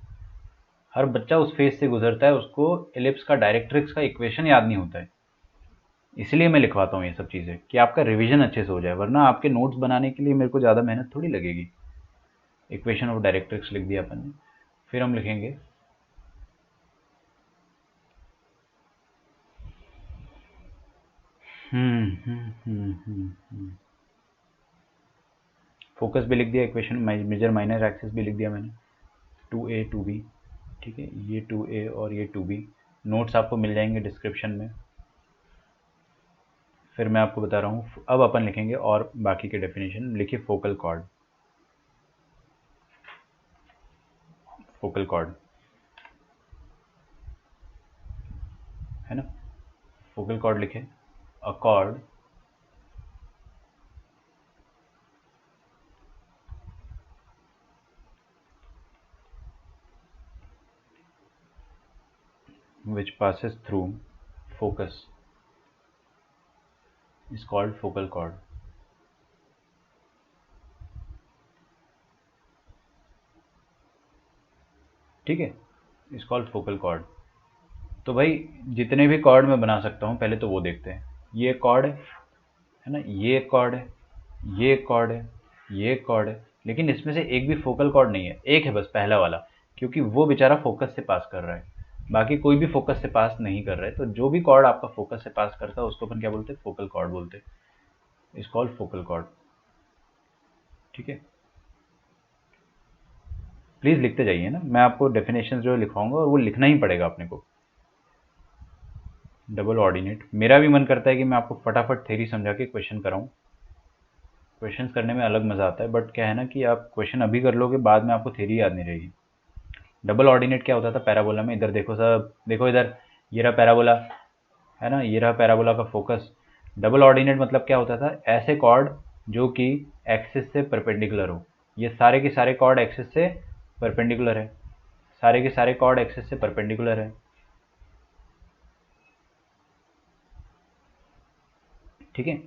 हर बच्चा उस फेज से गुजरता है, उसको एलिप्स का डायरेक्ट्रिक्स का इक्वेशन याद नहीं होता है। इसलिए मैं लिखवाता हूँ ये सब चीज़ें कि आपका रिवीजन अच्छे से हो जाए, वरना आपके नोट्स बनाने के लिए मेरे को ज़्यादा मेहनत थोड़ी लगेगी। इक्वेशन ऑफ डायरेक्ट्रिक्स लिख दिया अपन ने। फिर हम लिखेंगे फोकस भी लिख दिया, इक्वेशन मेजर माइनर एक्सिस भी लिख दिया मैंने, 2A 2B, ठीक है। ये 2A और ये 2B, नोट्स आपको मिल जाएंगे डिस्क्रिप्शन में। फिर मैं आपको बता रहा हूँ, अब अपन लिखेंगे और बाकी के डेफिनेशन। लिखिए फोकल कॉर्ड। फोकल कॉर्ड, है ना। फोकल कॉर्ड लिखे, अ cord which passes through focus is called focal chord, ठीक है, is called focal chord। तो भाई जितने भी कॉर्ड मैं बना सकता हूँ पहले तो वो देखते हैं। ये कॉर्ड है ना, ये कॉर्ड है, ये कॉर्ड है, ये कॉर्ड है, लेकिन इसमें से एक भी फोकल कॉर्ड नहीं है। एक है बस, पहला वाला, क्योंकि वो बेचारा फोकस से पास कर रहा है, बाकी कोई भी फोकस से पास नहीं कर रहा है। तो जो भी कॉर्ड आपका फोकस से पास करता है उसको अपन क्या बोलते हैं? फोकल कॉर्ड बोलते हैं, इज कॉल्ड फोकल कॉर्ड, ठीक है। प्लीज़ लिखते जाइए ना, मैं आपको डेफिनेशन जो लिखवाऊंगा और वो लिखना ही पड़ेगा अपने को। डबल ऑर्डिनेट, मेरा भी मन करता है कि मैं आपको फटाफट थ्योरी समझा के क्वेश्चन कराऊं। क्वेश्चंस करने में अलग मज़ा आता है, बट क्या है ना कि आप क्वेश्चन अभी कर लोगे, बाद में आपको थ्योरी याद नहीं रहेगी। डबल ऑर्डिनेट क्या होता था पैराबोला में? इधर देखो सब, देखो इधर, ये रहा पैराबोला, है ना, ये रहा पैराबोला का फोकस। डबल ऑर्डिनेट मतलब क्या होता था? ऐसे कॉर्ड जो कि एक्सिस से परपेंडिकुलर हो। ये सारे के सारे कॉर्ड एक्सिस से परपेंडिकुलर है, सारे के सारे कॉर्ड एक्सिस से परपेंडिकुलर है, ठीक है।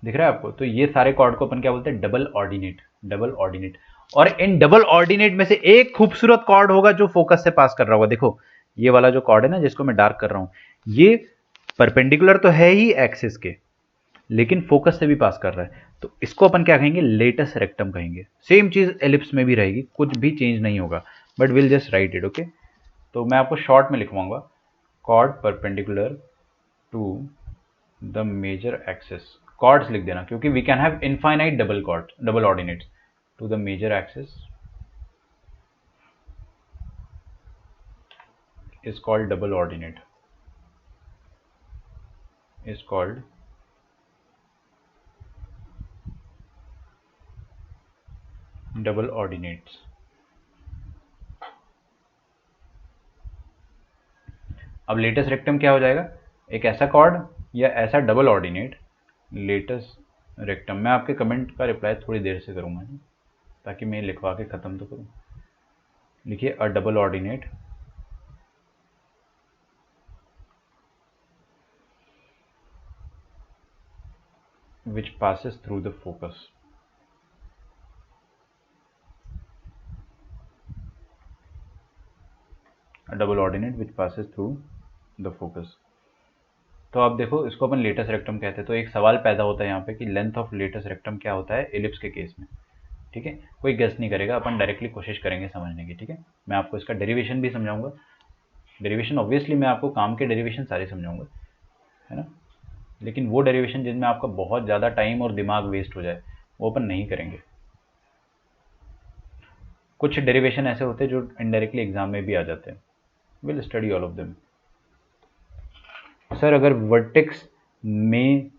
दिख रहा है आपको? तो ये सारे कॉर्ड को अपन क्या बोलते हैं? Double ordinate, double ordinate. और इन डबल ऑर्डिनेट में से एक खूबसूरत कॉर्ड होगा जो फोकस से पास कर रहा होगा। देखो ये वाला जो कॉर्ड है ना, जिसको मैं डार्क कर रहा हूं, ये परपेंडिकुलर तो है ही एक्सिस के, लेकिन फोकस से भी पास कर रहा है, तो इसको अपन क्या कहेंगे? लेटस रेक्टम कहेंगे। सेम चीज एलिप्स में भी रहेगी, कुछ भी चेंज नहीं होगा, but will just write it. Okay, तो मैं आपको शॉर्ट में लिखवाऊंगा, chord perpendicular to the major axis, chords लिख देना, क्योंकि we can have infinite double chord, double ordinates to the major axis is called double ordinate, is called double ordinates। अब लेटस रेक्टम क्या हो जाएगा? एक ऐसा कॉर्ड या ऐसा डबल ऑर्डिनेट, लेटस रेक्टम। मैं आपके कमेंट का रिप्लाई थोड़ी देर से करूंगा ताकि मैं लिखवा के ख़त्म तो करूँ। लिखिए अ double ordinate which passes through the focus, a double ordinate which passes through the focus। तो आप देखो इसको अपन लेटस रेक्टम कहते हैं। तो एक सवाल पैदा होता है यहाँ पे कि लेंथ ऑफ लेटस रेक्टम क्या होता है एलिप्स के केस में। ठीक है, कोई गेस नहीं करेगा, अपन डायरेक्टली कोशिश करेंगे समझने की। ठीक है, मैं आपको इसका डेरिवेशन भी समझाऊंगा। डेरिवेशन ऑब्वियसली मैं आपको काम के डेरिवेशन सारे समझाऊंगा, है ना, लेकिन वो डेरिवेशन जिनमें आपका बहुत ज़्यादा टाइम और दिमाग वेस्ट हो जाए वो अपन नहीं करेंगे। कुछ डेरिवेशन ऐसे होते हैं जो इनडायरेक्टली एग्जाम में भी आ जाते हैं। Will study all of them. Sir अगर वर्टेक्स में,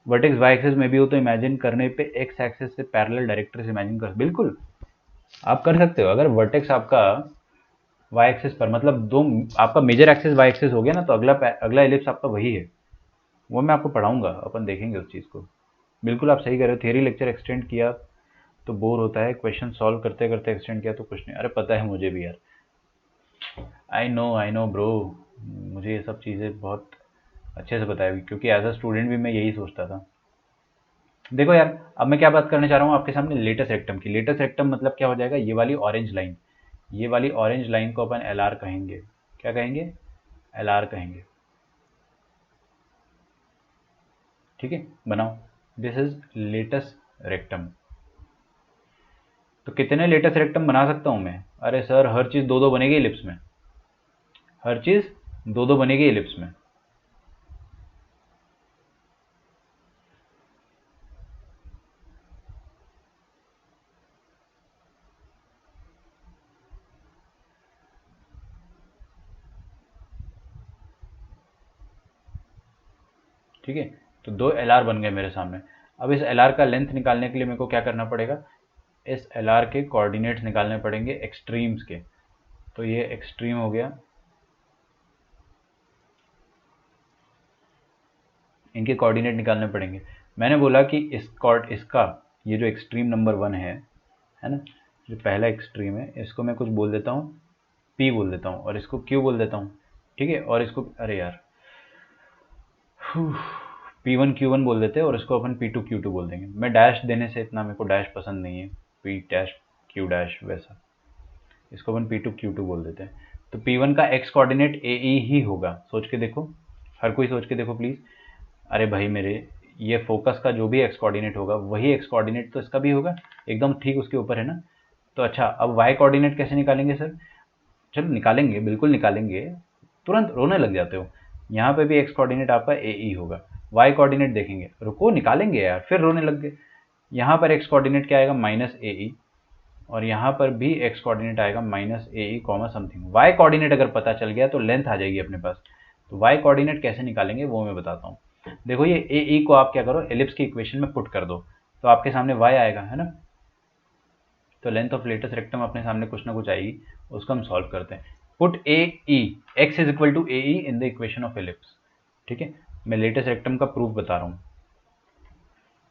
वर्टेक्स वाई एक्सिस में भी हो तो इमेजिन करने पे एक्स एक्सिस से पैरेलल डायरेक्टर से इमेजिन कर, बिल्कुल आप कर सकते हो। अगर वर्टेक्स आपका वाई एक्सिस पर, मतलब दो, आपका मेजर एक्सिस वाई एक्सिस हो गया ना, तो अगला एलिप्स आपका वही है। वो मैं आपको पढ़ाऊंगा, अपन देखेंगे उस चीज़ को। बिल्कुल आप सही कह रहे हो, थियरी लेक्चर एक्सटेंड किया तो बोर होता है, क्वेश्चन सॉल्व करते करते एक्सटेंड किया तो कुछ नहीं। अरे पता है मुझे भी यार, आई नो ब्रो, मुझे ये सब चीज़ें बहुत अच्छे से पता है, क्योंकि एज अ स्टूडेंट भी मैं यही सोचता था। देखो यार, अब मैं क्या बात करने चाह रहा हूँ आपके सामने, लेटस रेक्टम की। लेटस रेक्टम मतलब क्या हो जाएगा? ये वाली ऑरेंज लाइन, ये वाली ऑरेंज लाइन को अपन एल आर कहेंगे। क्या कहेंगे? एल आर कहेंगे। ठीक है, बनाओ, दिस इज लेटस रेक्टम। तो कितने लेटस रेक्टम बना सकता हूँ मैं? अरे सर हर चीज़ दो दो बनेगी एलिप्स में, हर चीज़ दो दो बनेगी एलिप्स में। ठीक है, तो दो एल आर बन गए मेरे सामने। अब इस एल आर का लेंथ निकालने के लिए मेरे को क्या करना पड़ेगा? इस एल आर के कोऑर्डिनेट्स निकालने पड़ेंगे एक्सट्रीम्स के। तो ये एक्सट्रीम हो गया, इनके कोऑर्डिनेट निकालने पड़ेंगे। मैंने बोला कि इसका ये जो एक्सट्रीम नंबर 1 है ना, जो पहला एक्सट्रीम है, इसको मैं कुछ बोल देता हूँ, पी बोल देता हूँ, और इसको क्यू बोल देता हूँ। ठीक है, और इसको, अरे यार, P1 Q1 बोल देते हैं, और इसको अपन P2 Q2 बोल देंगे। मैं डैश देने से इतना मेरे को डैश पसंद नहीं है, P डैश Q डैश वैसा, इसको अपन P2 Q2 बोल देते हैं। तो P1 का एक्स कोऑर्डिनेट AE ही होगा। सोच के देखो, हर कोई सोच के देखो प्लीज़। अरे भाई मेरे, ये फोकस का जो भी एक्स कोऑर्डिनेट होगा वही एक्स कोऑर्डिनेट तो इसका भी होगा, एकदम ठीक उसके ऊपर है ना। तो अच्छा, अब वाई कोऑर्डिनेट कैसे निकालेंगे सर? चलो निकालेंगे, बिल्कुल निकालेंगे। तुरंत रोने लग जाते हो। यहाँ पे भी एक्स कोऑर्डिनेट आपका AE होगा, वाई कोऑर्डिनेट देखेंगे, रुको निकालेंगे यार, फिर रोने लग गए। यहाँ पर एक्स कोऑर्डिनेट क्या आएगा? -AE, और यहाँ पर भी एक्स कोऑर्डिनेट आएगा -AE comma something. Y coordinate अगर पता चल गया तो लेंथ आ जाएगी अपने पास। तो वाई कोऑर्डिनेट कैसे निकालेंगे वो मैं बताता हूँ। देखो ये AE को आप क्या करो, एलिप्स की इक्वेशन में पुट कर दो, तो आपके सामने y आएगा, है ना। तो लेंथ ऑफ लेटस रेक्टम अपने सामने कुछ ना कुछ आएगी, उसको हम सॉल्व करते हैं। Put AE, x is equal to AE in the equation of ellipse. ठीक है, मैं लेटस रेक्टम का प्रूफ बता रहा हूँ।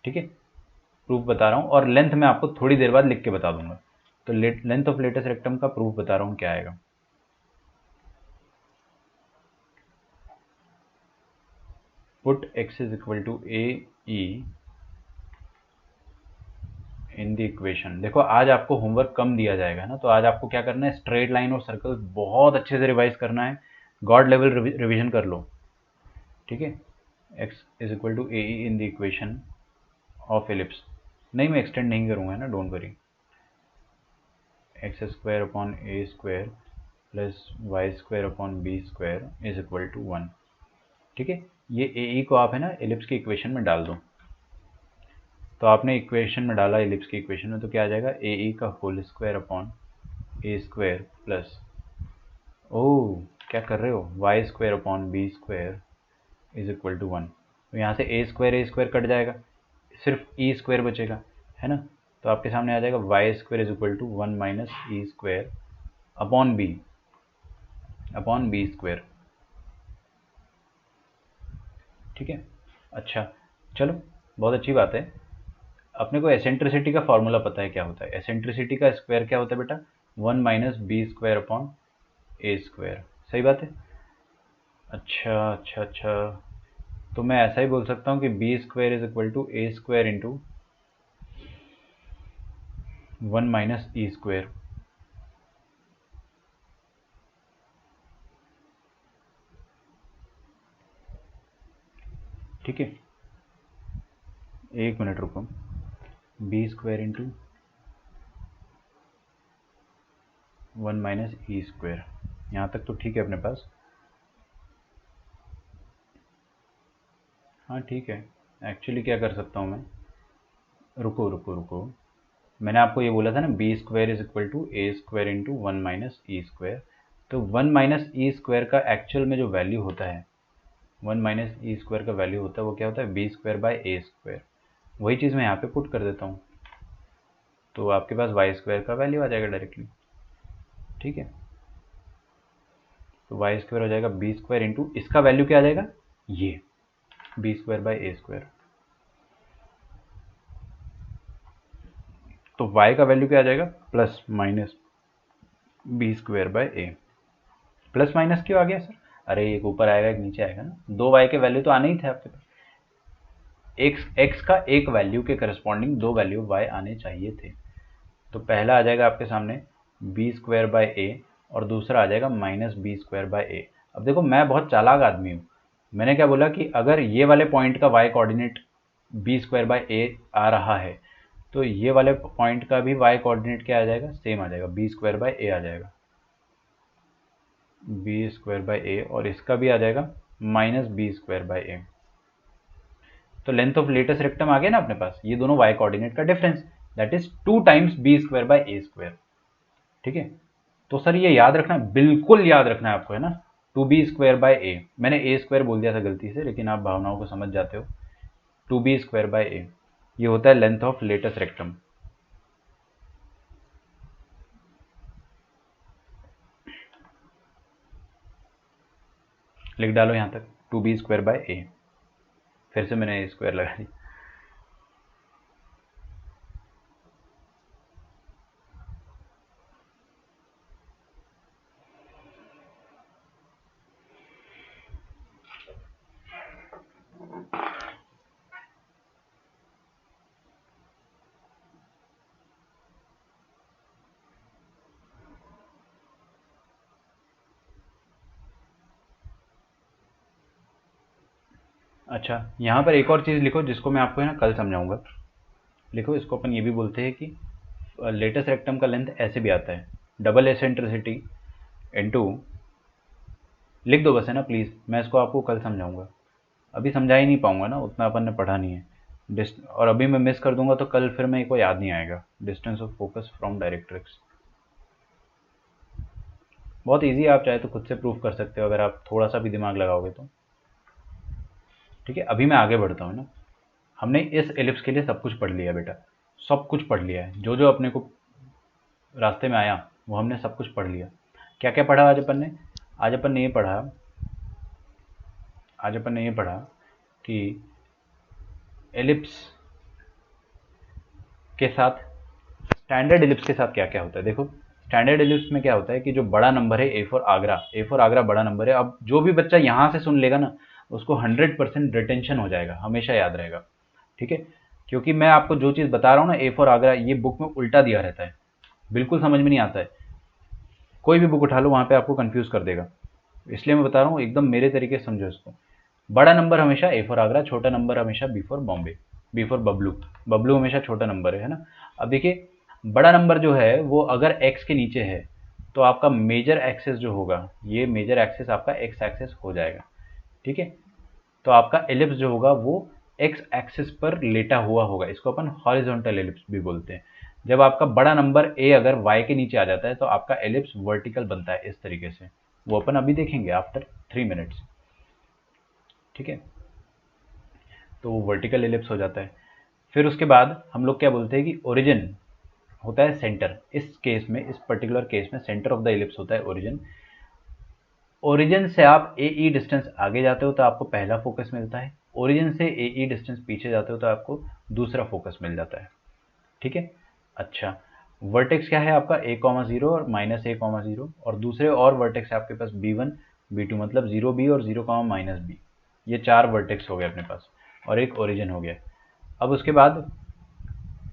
ठीक है, प्रूफ बता रहा हूँ, और लेंथ मैं आपको थोड़ी देर बाद लिख के बता दूंगा। तो लेंथ ऑफ लेटस रेक्टम का प्रूफ बता रहा हूँ क्या आएगा। Put x is equal to AE in the equation. देखो आज आपको होमवर्क कम दिया जाएगा ना, तो आज आपको क्या करना है, स्ट्रेट लाइन और सर्कल बहुत अच्छे से रिवाइज करना है, गॉड लेवल रिवीजन कर लो, ठीक है। x is equal to a in the equation of ellipse, नहीं मैं एक्सटेंड नहीं करूँगा ना, don't worry, x square upon A square plus Y square upon B square is equal to 1, ठीक है। ये ए को आप है ना एलिप्स की इक्वेशन में डाल दो, तो आपने इक्वेशन में डाला एलिप्स की इक्वेशन में, तो क्या आ जाएगा, ए का होल स्क्वायर अपॉन ए स्क्वायर प्लस, ओ क्या कर रहे हो, y square upon B square is equal to 1। तो यहाँ से ए स्क्वायर कट जाएगा, सिर्फ ई स्क्वायर बचेगा, है ना। तो आपके सामने आ जाएगा y square is equal to 1 minus E square upon B square, ठीक है। अच्छा चलो, बहुत अच्छी बात है। अपने को एसेंट्रिसिटी का फॉर्मूला पता है क्या होता है, एसेंट्रिसिटी का स्क्वायर क्या होता है बेटा, 1 माइनस बी स्क्वायर अपॉन ए स्क्वायर, सही बात है। अच्छा, तो मैं ऐसा ही बोल सकता हूँ कि b square is equal to a square into 1 minus E square, ठीक है। एक मिनट रुको, बी स्क्वायर इंटू 1 माइनस ई स्क्वायर, यहाँ तक तो ठीक है अपने पास, हाँ ठीक है। एक्चुअली क्या कर सकता हूँ मैं, रुको, मैंने आपको ये बोला था ना b square is equal to a square into 1 minus E square, तो 1 माइनस ई स्क्वायर का एक्चुअल में जो वैल्यू होता है, 1 माइनस ई स्क्वायर का वैल्यू होता है वो क्या होता है, b square by a square, वही चीज़ मैं यहाँ पे पुट कर देता हूँ, तो आपके पास वाई स्क्वायर का वैल्यू आ जाएगा डायरेक्टली, ठीक है। तो वाई स्क्वायर हो जाएगा बी स्क्वायर इंटू, इसका वैल्यू क्या आ जाएगा, ये b square by a square, तो y का वैल्यू क्या आ जाएगा, plus minus B square by a. Plus minus क्यों आ गया सर, अरे एक ऊपर आएगा एक नीचे आएगा ना, दो y के वैल्यू तो आने ही थे आपके पास, x का एक वैल्यू के करस्पॉन्डिंग दो वैल्यू y आने चाहिए थे, तो पहला आ जाएगा आपके सामने बी स्क्वायर बाय ए और दूसरा आ जाएगा माइनस बी स्क्वायर बाय ए। अब देखो मैं बहुत चालाक आदमी हूँ, मैंने क्या बोला कि अगर ये वाले पॉइंट का y coordinate b square by a आ रहा है, तो ये वाले पॉइंट का भी y कोऑर्डिनेट क्या आ जाएगा, सेम आ जाएगा, बी स्क्वायर बाय ए आ जाएगा, बी स्क्वायर बाय ए, और इसका भी आ जाएगा minus B square by a. तो लेंथ ऑफ लेटेस्ट रेक्टम आ गया ना अपने पास, ये दोनों y कोऑर्डिनेट का difference, that is 2 times b square by a square, ठीक है। तो सर ये याद रखना, बिल्कुल याद रखना है आपको, है ना, 2b स्क्वायर बाय ए, मैंने ए स्क्वायर बोल दिया था गलती से, लेकिन आप भावनाओं को समझ जाते हो, 2b स्क्वायर बाय ए, ये होता है लेंथ ऑफ लेटेस्ट रेक्टम। लिख डालो यहाँ तक 2b स्क्वायर बाय ए, फिर से मैंने ए स्क्वायर लगा दिया। अच्छा यहाँ पर एक और चीज़ लिखो जिसको मैं आपको है ना कल समझाऊंगा, लिखो इसको, अपन ये भी बोलते हैं कि लेटेस्ट रेक्टम का लेंथ ऐसे भी आता है, डबल एसेंट्रिसिटी इनटू, लिख दो बस है ना प्लीज़, मैं इसको आपको कल समझाऊंगा, अभी समझा ही नहीं पाऊंगा ना, उतना अपन ने पढ़ा नहीं है, और अभी मैं मिस कर दूंगा तो कल फिर मेरे को याद नहीं आएगा। Distance of focus from directrix बहुत इजी है, आप चाहे तो खुद से प्रूव कर सकते हो अगर आप थोड़ा सा भी दिमाग लगाओगे तो, ठीक है। अभी मैं आगे बढ़ता हूँ ना, हमने इस एलिप्स के लिए सब कुछ पढ़ लिया बेटा, सब कुछ पढ़ लिया है, जो जो अपने को रास्ते में आया वो हमने सब कुछ पढ़ लिया। क्या क्या पढ़ा आज अपन ने, आज अपन ने ये पढ़ा कि एलिप्स के साथ, स्टैंडर्ड एलिप्स के साथ क्या क्या होता है। देखो स्टैंडर्ड एलिप्स में क्या होता है कि जो बड़ा नंबर है ए फॉर आगरा बड़ा नंबर है, अब जो भी बच्चा यहाँ से सुन लेगा ना उसको 100% रिटेंशन हो जाएगा, हमेशा याद रहेगा, ठीक है। क्योंकि मैं आपको जो चीज़ बता रहा हूँ ना, ए फॉर आगरा, ये बुक में उल्टा दिया रहता है, बिल्कुल समझ में नहीं आता है। कोई भी बुक उठा लो वहाँ पे आपको कंफ्यूज कर देगा, इसलिए मैं बता रहा हूँ एकदम मेरे तरीके से समझो इसको। बड़ा नंबर हमेशा ए फॉर आगरा, छोटा नंबर हमेशा b for Bombay, b for Bablu, Bablu हमेशा छोटा नंबर है ना। अब देखिए बड़ा नंबर जो है वो अगर एक्स के नीचे है तो आपका मेजर एक्सेस जो होगा, ये मेजर एक्सेस आपका एक्स एक्सेस हो जाएगा, ठीक है। तो आपका एलिप्स जो होगा वो एक्स एक्सिस पर लेटा हुआ होगा, इसको अपन हॉरिजॉन्टल एलिप्स भी बोलते हैं। जब आपका बड़ा नंबर ए अगर वाई के नीचे आ जाता है तो आपका एलिप्स वर्टिकल बनता है इस तरीके से, वो अपन अभी देखेंगे आफ्टर 3 मिनट्स, ठीक है। तो वो वर्टिकल एलिप्स हो जाता है। फिर उसके बाद हम लोग क्या बोलते हैं कि ओरिजिन होता है सेंटर, इस केस में, इस पर्टिकुलर केस में सेंटर ऑफ द एलिप्स होता है ओरिजिन। ओरिजिन से आप ए ई डिस्टेंस आगे जाते हो तो आपको पहला फोकस मिलता है, ओरिजिन से ए ई डिस्टेंस पीछे जाते हो तो आपको दूसरा फोकस मिल जाता है, ठीक है। अच्छा, वर्टेक्स क्या है आपका a, 0 और -a, 0, और दूसरे और वर्टेक्स है आपके पास b1 b2, मतलब 0b और 0, -b, ये 4 वर्टेक्स हो गए अपने पास, और एक ओरिजिन हो गया। अब उसके बाद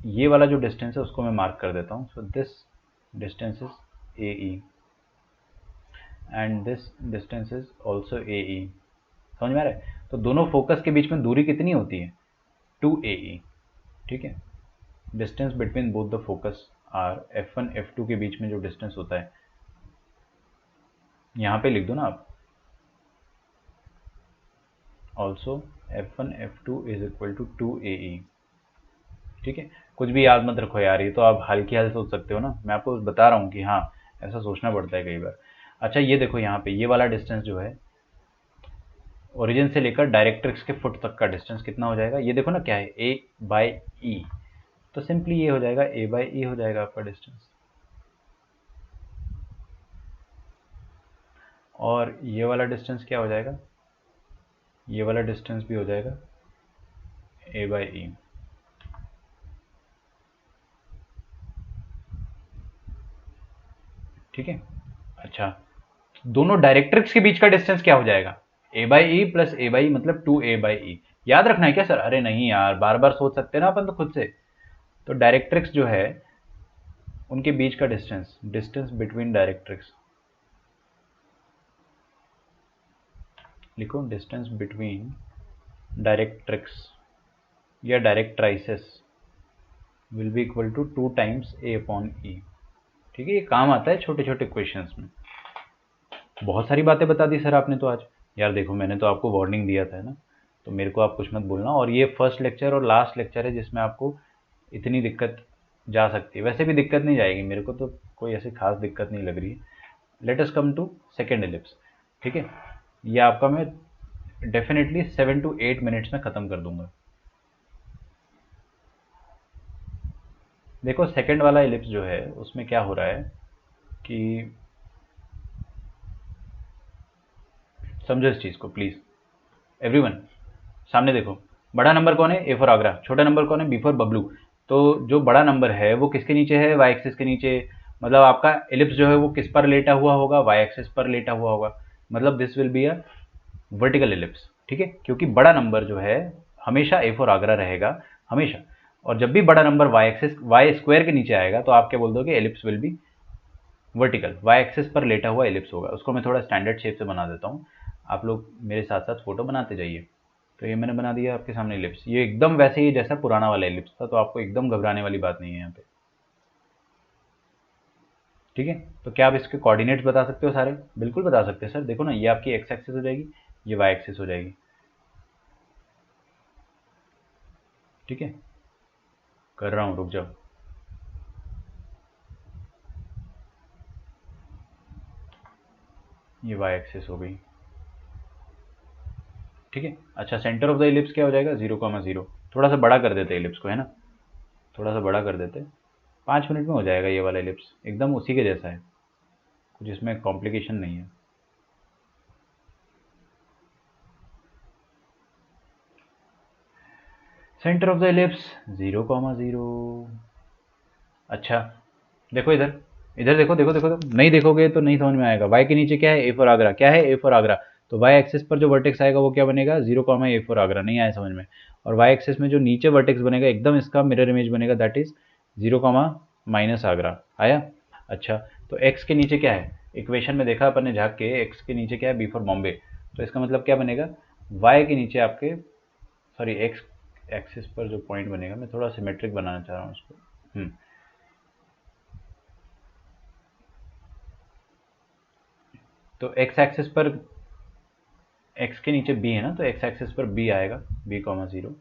ये वाला जो डिस्टेंस है उसको मैं मार्क कर देता हूँ, so this distance is a e and this distance is also a e. समझ में आ रहा है? तो दोनों फोकस के बीच में दूरी कितनी होती है? 2AE, ठीक है। Distance between both the focus are F1 F2 के बीच में जो डिस्टेंस होता है, यहाँ पे लिख दो ना आप, also F1 F2 is equal to 2AE, ठीक है। कुछ भी याद मत रखो यार, ये तो आप हल्की हाल सोच सकते हो ना, मैं आपको बता रहा हूँ कि हाँ ऐसा सोचना पड़ता है कई बार। अच्छा ये देखो यहाँ पे ये वाला डिस्टेंस जो है ओरिजिन से लेकर डायरेक्ट्रिक्स के फुट तक का डिस्टेंस कितना हो जाएगा, ये देखो ना क्या है, A/E, तो सिंपली ये हो जाएगा A/E हो जाएगा आपका डिस्टेंस, और ये वाला डिस्टेंस क्या हो जाएगा, ये वाला डिस्टेंस भी हो जाएगा A/E, ठीक है। अच्छा, दोनों डायरेक्ट्रिक्स के बीच का डिस्टेंस क्या हो जाएगा, A/E प्लस A/E मतलब 2A/E। याद रखना है क्या सर? अरे नहीं यार, बार बार सोच सकते हैं ना अपन तो खुद से। तो डायरेक्ट्रिक्स जो है उनके बीच का डिस्टेंस, डिस्टेंस बिटवीन डायरेक्ट्रिक्स, लिखो डिस्टेंस बिटवीन डायरेक्ट्रिक्स या directrices will be equal to 2 times A/E, ठीक है। ये काम आता है छोटे छोटे क्वेश्चंस में। बहुत सारी बातें बता दी सर आपने तो आज। यार देखो मैंने तो आपको वार्निंग दिया था ना, तो मेरे को आप कुछ मत बोलना। और ये फर्स्ट लेक्चर और लास्ट लेक्चर है जिसमें आपको इतनी दिक्कत जा सकती है, वैसे भी दिक्कत नहीं जाएगी, मेरे को तो कोई ऐसी खास दिक्कत नहीं लग रही है। Let us come to second ellipse, ठीक है। ये आपका मैं डेफिनेटली 7 to 8 मिनट्स में ख़त्म कर दूंगा। देखो सेकेंड वाला एलिप्स जो है उसमें क्या हो रहा है कि समझो इस चीज़ को प्लीज़ एवरीवन, सामने देखो, बड़ा नंबर कौन है? A for Agra. छोटा नंबर कौन है? B for Bablu. तो जो बड़ा नंबर है वो किसके नीचे है? वाई एक्सिस के नीचे। मतलब आपका एलिप्स जो है वो किस पर लेटा हुआ होगा? वाई एक्सिस पर लेटा हुआ होगा, मतलब this will be a vertical ellipse, ठीक है। क्योंकि बड़ा नंबर जो है हमेशा ए फॉर आगरा रहेगा, हमेशा। और जब भी बड़ा number y axis, y square के नीचे आएगा तो आप क्या बोल दोगे? Ellipse will be vertical, y axis पर लेटा हुआ एलिप्स होगा। उसको मैं थोड़ा स्टैंडर्ड शेप से बना देता हूँ, आप लोग मेरे साथ साथ फोटो बनाते जाइए। तो ये मैंने बना दिया आपके सामने एलिप्स, ये एकदम वैसे ही जैसा पुराना वाला एलिप्स था, तो आपको एकदम घबराने वाली बात नहीं है यहाँ पे, ठीक है। तो क्या आप इसके कोऑर्डिनेट्स बता सकते हो सारे? बिल्कुल बता सकते हैं सर। देखो ना, ये आपकी एक्स एक्सिस हो जाएगी, ये वाई एक्सिस हो जाएगी, ठीक है। कर रहा हूँ, रुक जाओ। ये वाई एक्सिस हो गई, ठीक है। अच्छा, सेंटर ऑफ द एलिप्स क्या हो जाएगा? 0,0। थोड़ा सा बड़ा कर देते एलिप्स को, है ना, थोड़ा सा बड़ा कर देते। 5 मिनट में हो जाएगा ये वाला एलिप्स, एकदम उसी के जैसा है, कुछ इसमें कॉम्प्लिकेशन नहीं है। Centre of the ellipse 0,0। अच्छा देखो इधर, इधर देखो, देखो देखो, नहीं देखोगे तो नहीं समझ में आएगा। वाई के नीचे क्या है? A for Agra. क्या है? A for Agra. तो वाई एक्सिस पर जो वर्टेक्स आएगा वो क्या बनेगा? 0, ए फॉर आगरा। नहीं आया समझ में? और वाई एक्सिस में जो नीचे वर्टेक्स बनेगा एकदम इसका मिरर इमेज बनेगा, दैट इज 0 माइनस आगरा। आया? अच्छा, तो एक्स के नीचे क्या है, इक्वेशन में देखा अपन ने झाँक के, एक्स के नीचे क्या है, बी फॉर बॉम्बे, तो इसका मतलब क्या बनेगा, वाई के नीचे आपके, सॉरी एक्स एक्सिस पर जो पॉइंट बनेगा, मैं थोड़ा सिमेट्रिक बनाना चाह रहा हूँ उसको। तो एक्स एक्सिस पर एक्स के नीचे बी है ना, तो एक्स एक्सिस पर बी आएगा, बी कॉमा 0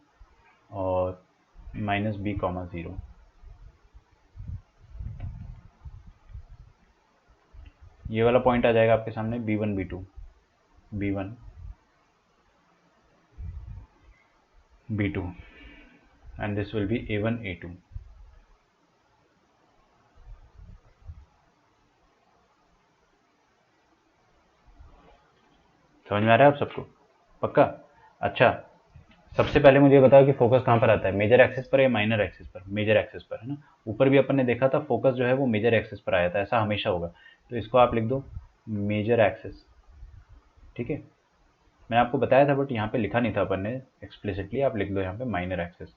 और माइनस बी कॉमा 0। ये वाला पॉइंट आ जाएगा आपके सामने b1 b2, b1 b2 and this will be a1 a2। समझ में आ रहा है आप सबको? पक्का? अच्छा, सबसे पहले मुझे बताओ कि फोकस कहाँ पर आता है, मेजर एक्सिस पर या माइनर एक्सिस पर? मेजर एक्सिस पर, है ना। ऊपर भी अपन ने देखा था फोकस जो है वो मेजर एक्सिस पर आया था, ऐसा हमेशा होगा, तो इसको आप लिख दो मेजर एक्सिस। ठीक है, मैंने आपको बताया था बट यहाँ पे लिखा नहीं था अपन ने एक्सप्लिसिटली, आप लिख दो यहाँ पे माइनर एक्सिस।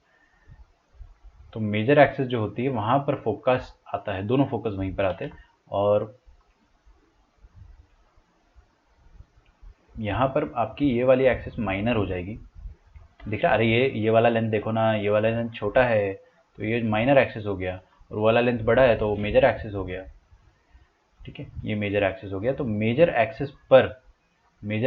तो मेजर एक्सिस जो होती है वहाँ पर फोकस आता है, दोनों फोकस वहीं पर आते हैं, और यहाँ पर आपकी ये वाली एक्सिस माइनर हो जाएगी। दिख रहा? अरे ये वाला लेंथ देखो ना, ये वाला लेंथ छोटा है तो ये माइनर एक्सिस हो गया, और वो वाला लेंथ बड़ा है तो मेजर एक्सिस हो गया। ठीक है, ये मेजर एक्सिस हो गया। तो मेजर